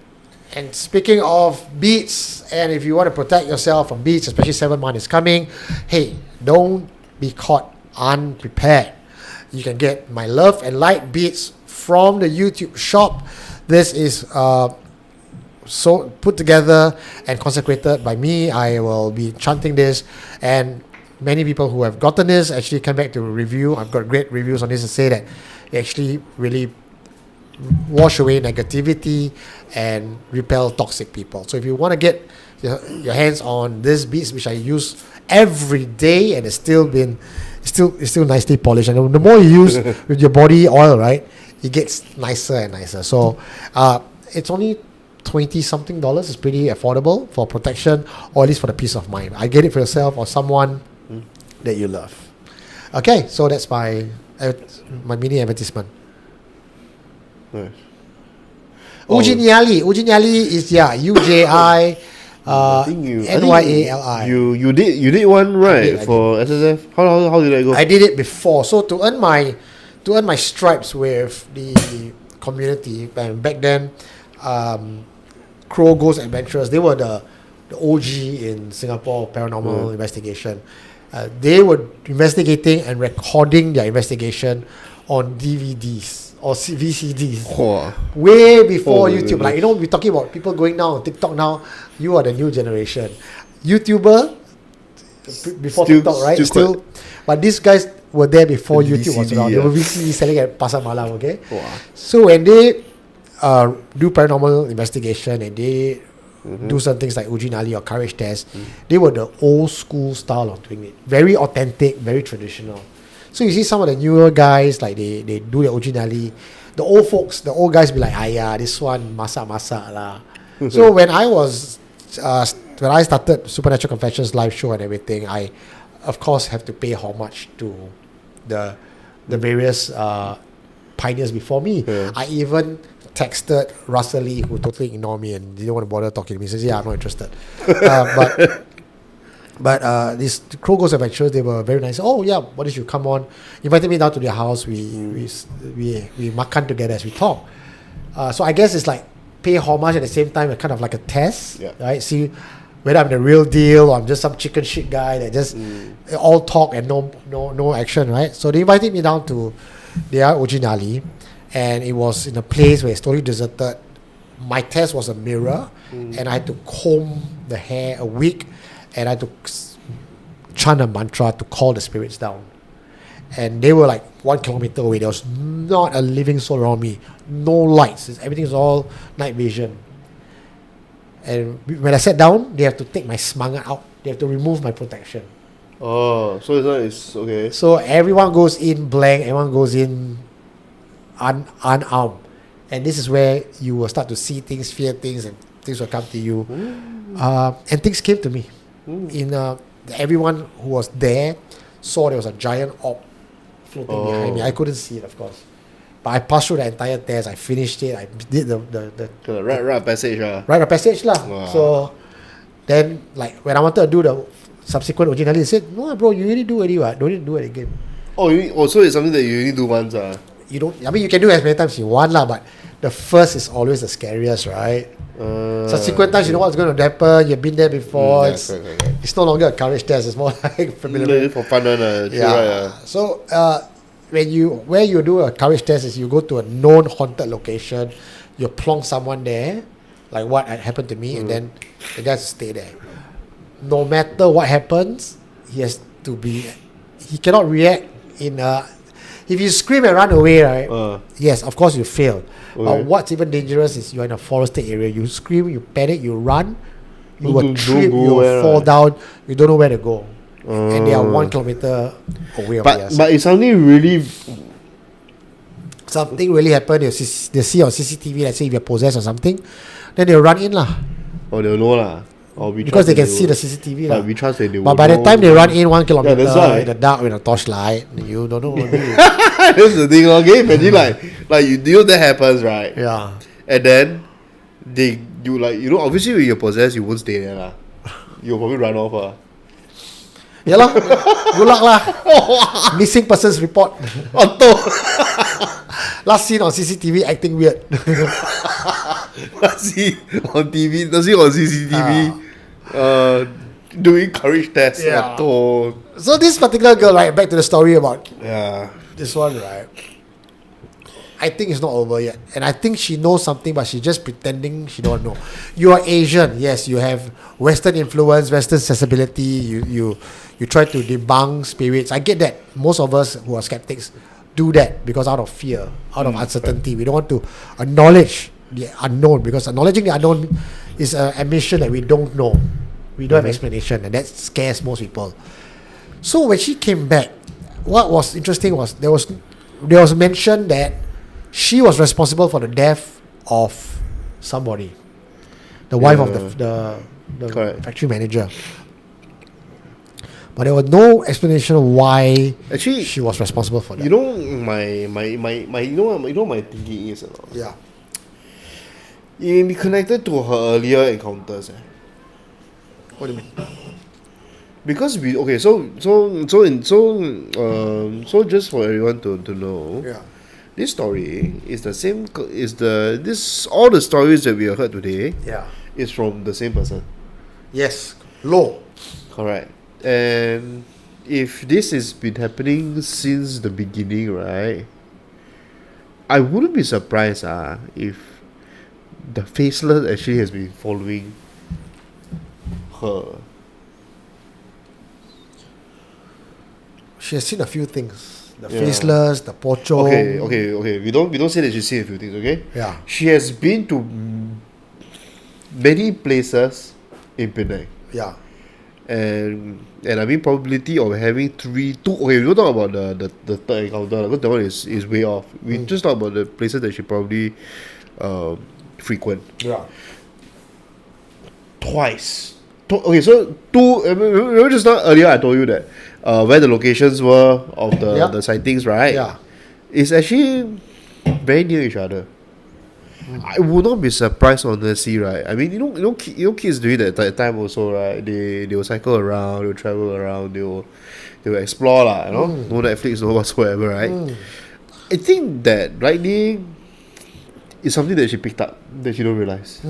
And speaking of beats, and if you want to protect yourself from beats, especially 7 months is coming, hey, don't be caught unprepared. You can get my Love and Light beats from the YouTube shop. This is so put together and consecrated by me. I will be chanting this, and many people who have gotten this actually come back to review. I've got great reviews on this to say that it actually really wash away negativity and repel toxic people. So if you want to get your hands on this beads, which I use every day, and it's still nicely polished, and the more you use with your body oil, right, it gets nicer and nicer. So it's only $20 something. It's pretty affordable for protection, or at least for the peace of mind. I get it for yourself or someone that you love. Okay, so that's my mini advertisement. Nice. Eugene Tay is UJI I think NYALI. You did one right I for SSF. How did that go? I did it before, so to earn my stripes with the community. And back then, Crow Ghost Adventurers, they were the OG in Singapore paranormal investigation. They were investigating and recording their investigation on DVDs or VCDs. Wow. Way before Oh, YouTube. goodness. Like, we're talking about people going now on TikTok now. You are the new generation. YouTuber before Still- TikTok, right? still But these guys were there before The YouTube was VCD, around. They yeah. were VCD selling at Pasar Malam, okay? Wow. So when they do paranormal investigation and they do some things like Eugene Tay or courage test, they were the old school style of doing it. Very authentic, very traditional. So you see some of the newer guys, like they do the Eugene Tay. The old folks, the old guys be like, this one masak lah. So when I started Supernatural Confessions live show and everything, I of course have to pay homage to the various pioneers before me. Yeah. I even texted Russell Lee, who totally ignored me and didn't want to bother talking to me. He says, I'm not interested. But these Crow Ghost Adventures, they were very nice. Oh yeah, what did you come on? Invited me down to their house. We makan together as we talk. So I guess it's like pay homage at the same time, kind of like a test, Yeah. right? See whether I'm the real deal or I'm just some chicken shit guy that just all talk and no action, right? So they invited me down to their Eugene Tay, and it was in a place where it's totally deserted. My test was a mirror, and I had to comb the hair a week, and I had to chant a mantra to call the spirits down. And they were like 1 kilometer away. There was not a living soul around me. No lights. Everything's all night vision. And when I sat down, they have to take my smanga out. They have to remove my protection. Oh, so this one is okay. So everyone goes in blank. Everyone goes in unarmed. And this is where you will start to see things, fear things, and things will come to you. And things came to me. Everyone who was there saw there was a giant orb floating behind me. I couldn't see it, of course. But I passed through the entire test. I finished it. I did the Right passage. write a passage lah. Wow. So then, like, when I wanted to do the subsequent Eugene Tay, they said, no bro, you already do it. Don't need to do it again. So it's something that you only do once. You don't. I mean, you can do it as many times you want lah, but the first is always the scariest, right? Subsequent times, you know what's going to happen. You've been there before. It's no longer a courage test. It's more like familiar. For fun one. Yeah. So where you do a courage test is you go to a known haunted location, you plonk someone there, like what had happened to me, and then the guy stay there. No matter what happens, he cannot react in a. If you scream and run away, right? Yes, of course you fail. Okay. But what's even dangerous is you're in a forested area. You scream, you panic, you run, you will Don't trip, go you will where, fall right? down, you don't know where to go. And they are 1 kilometer away from us. But it's something really. Something really happened, they see on CCTV, let's say if you're possessed or something, then they'll run in lah. Or they'll know lah. Or we Because trust they that can see will- the CCTV But lah. we trust that they will. But by the know. time they run in 1 kilometer that's why. in the dark with a torchlight, you don't know what to do. That's the thing, okay? Imagine like you know that happens, right? Yeah. And then obviously when you're possessed, you won't stay there lah. You'll probably run off. Yeah lah. Good luck lah. Missing persons report. Otto. Last seen on CCTV acting weird. See on TV, does he on CCTV doing courage tests. Yeah. Otto. So this particular girl, right, back to the story about Yeah. this one, right? I think it's not over yet. And I think she knows something, but she's just pretending she don't know. You are Asian. Yes, you have Western influence, Western sensibility. You try to debunk spirits. I get that. Most of us who are skeptics do that because out of fear, out of uncertainty. We don't want to acknowledge the unknown, because acknowledging the unknown is an admission that we don't know. We don't have explanation, and that scares most people. So when she came back, what was interesting was there was mention that she was responsible for the death of somebody, the wife of the Correct. factory manager. but there was no explanation of why Actually, she was responsible for that. you know my you know what my thinking is. Yeah. It may be connected to her earlier encounters. What do you mean? Because so just for everyone to know, Yeah. this story is the same. All the stories that we have heard today Yeah. is from the same person. Yes. Low. Correct. And if this has been happening since the beginning, right? I wouldn't be surprised if the faceless actually has been following her. She has seen a few things. The Yeah. faceless, the pocho. Okay. We don't say that she's seen a few things, okay? Yeah. She has been to many places in Penang. Yeah. And I mean probability of having two okay, we don't talk about the third encounter because that one is way off. We just talk about the places that she probably frequent. Yeah. Twice. Okay, so two. Remember just now earlier I told you that where the locations were of the sightings, right? Yeah. It's actually very near each other. I would not be surprised honestly, right? I mean, you know, kids during that time also, right? They will cycle around, they will travel around, they will explore lah, you know, no Netflix, no whatsoever, right? I think that likely is something that she picked up that she don't realize.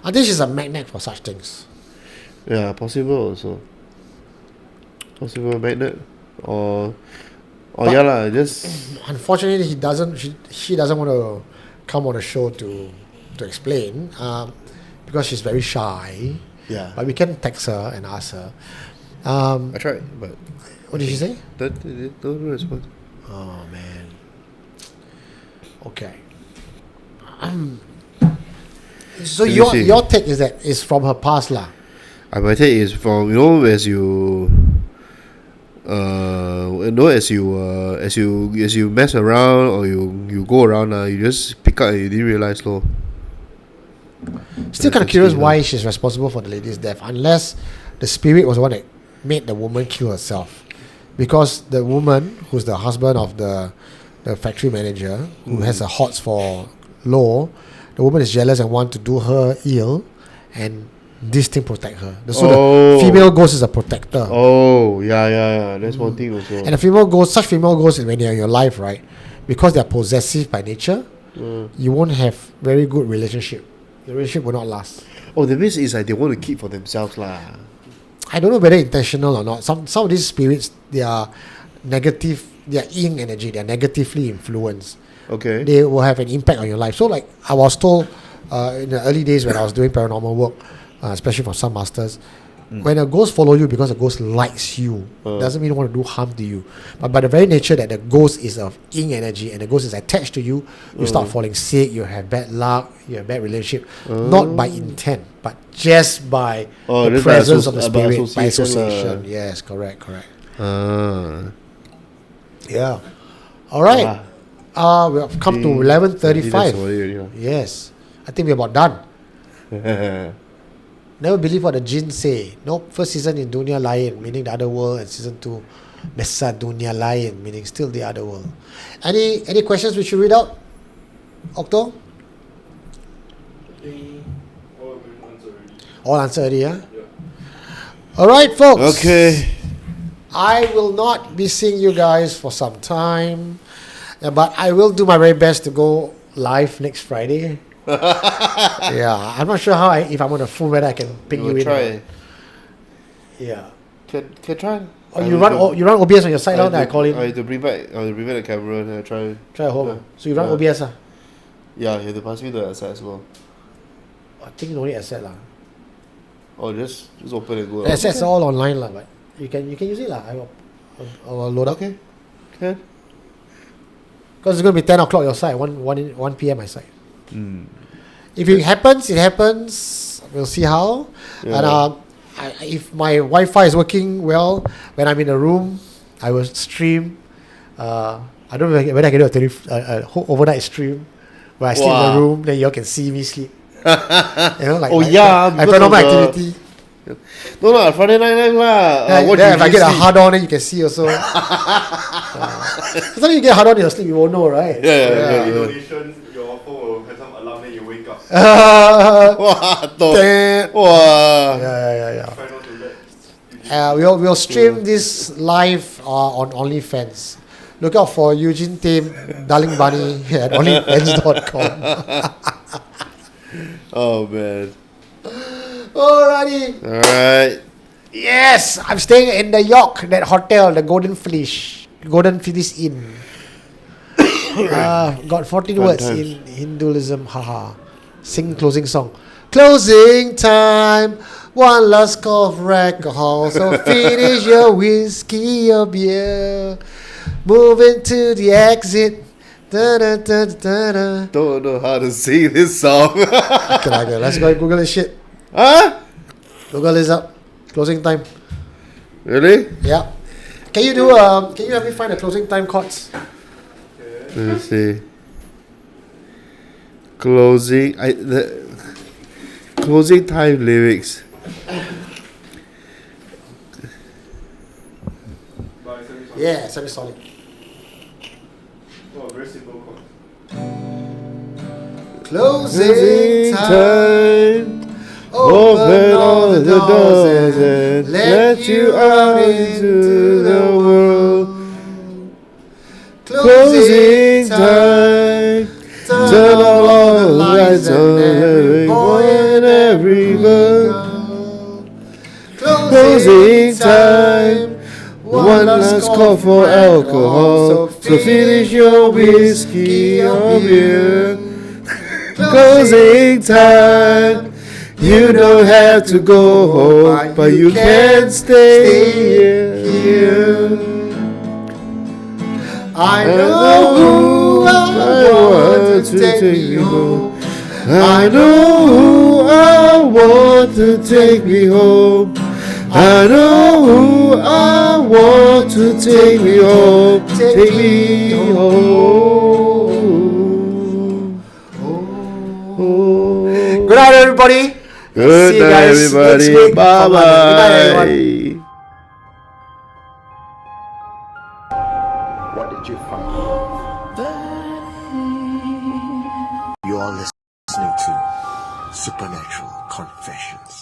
I think she's a magnet for such things. Yeah, possible also. Possible magnet or yeah lah, just Unfortunately, she doesn't want to come on the show to explain because she's very shy. yeah. But we can text her and ask her. I tried, but What did she say? don't respond. Oh man. Okay. So Let me see. your take is that it's from her past lah. My take is from as you as you mess around or you go around you just pick up and you didn't realize lor. Still kind of curious why she's responsible for the lady's death, unless the spirit was the one that made the woman kill herself. Because the woman, who's the husband of the factory manager, who has a hots for law, the woman is jealous and want to do her ill, and this thing protect her. So the female ghost is a protector. Oh yeah. That's one thing also. And such female ghosts, when they're in your life, right, because they're possessive by nature, you won't have very good relationship. The relationship will not last. Oh, the means is like they want to keep for themselves lah. I don't know whether intentional or not. Some of these spirits, they are negative, they are yin energy, they are negatively influenced. Okay. They will have an impact on your life. So like I was told in the early days when I was doing paranormal work, especially for some masters, when a ghost follow you because a ghost likes you, doesn't mean it want to do harm to you. But by the very nature that the ghost is of yin energy and the ghost is attached to you, you start falling sick, you have bad luck, you have bad relationship, not by intent, but just by the just presence by of the spirit, by association association. Yes, correct. Ah. Yeah. All right. We have come to 11:35. Yes. I think we're about done. Never believe what the jinn say. Nope. First season in Dunia Lain, meaning the other world, and season 2, Mesa Dunia Lain, meaning still the other world. Any questions we should read out? Octo? All answered already, yeah? Alright, folks. Okay. I will not be seeing you guys for some time, but I will do my very best to go live next Friday. Yeah, I'm not sure if I'm on the phone whether I can ping you in. Try. Yeah. Can try. Oh, you run OBS on your side now, then I call in. I have to bring back the camera and I try. Try at home. So you run OBS ah? Yeah, you have to pass me the asset as well. I think no need asset lah. Oh, just open and go. The assets are all online lah, but you can use it lah. I will load up. Okay. Can. Because it's going to be 10 o'clock your side, 1 p.m. my side. If it happens, it happens. We'll see how. Yeah. And if my Wi-Fi is working well, when I'm in the room, I will stream. I don't know whether I can do a whole overnight stream where I sleep in the room, then you all can see me sleep. Like paranormal activity. No, Friday Night Live lah. What Then you if I get a see? hard on, then you can see also. Sometimes you get hard on in your sleep, you won't know, right? Yeah. Donation, your phone will have some alarm, then you wake up. Wow, to. Yeah, Wow. yeah. Try not to let. We'll stream this live on OnlyFans. Look out for Eugene Tay, Darling Bunny at OnlyFans.com. Oh man. Alrighty. Alright. Yes, I'm staying in the York, that hotel, the Golden Fleece Inn. Got 14 Fun words times. in Hinduism. Haha. Sing closing song. Closing time. One last call of alcohol. So finish your whiskey or beer. Moving to the exit. Da-da-da-da-da. Don't know how to sing this song. Okay, let's go and Google this shit. Huh? Google this up. Closing time. Really? Yeah. Can you help me find the closing time chords? Let me see. Closing time lyrics. But it's a Yeah, semi-solid. oh, very simple chord. Closing time. Time. Open all the doors and let you out into the world. Closing time. Turn all the lights on every boy and every girl. Closing time. One last call for alcohol. So finish your whiskey or beer. Closing time. You don't have to go home, but you can stay here. I know who I want to take me home. I know who I want to take me home. I know who I want to take me home. Take me home. Good night, everybody. Good See you night, guys next everybody. week. Bye Good night, everyone. bye. What did you find? You are listening to Supernatural Confessions.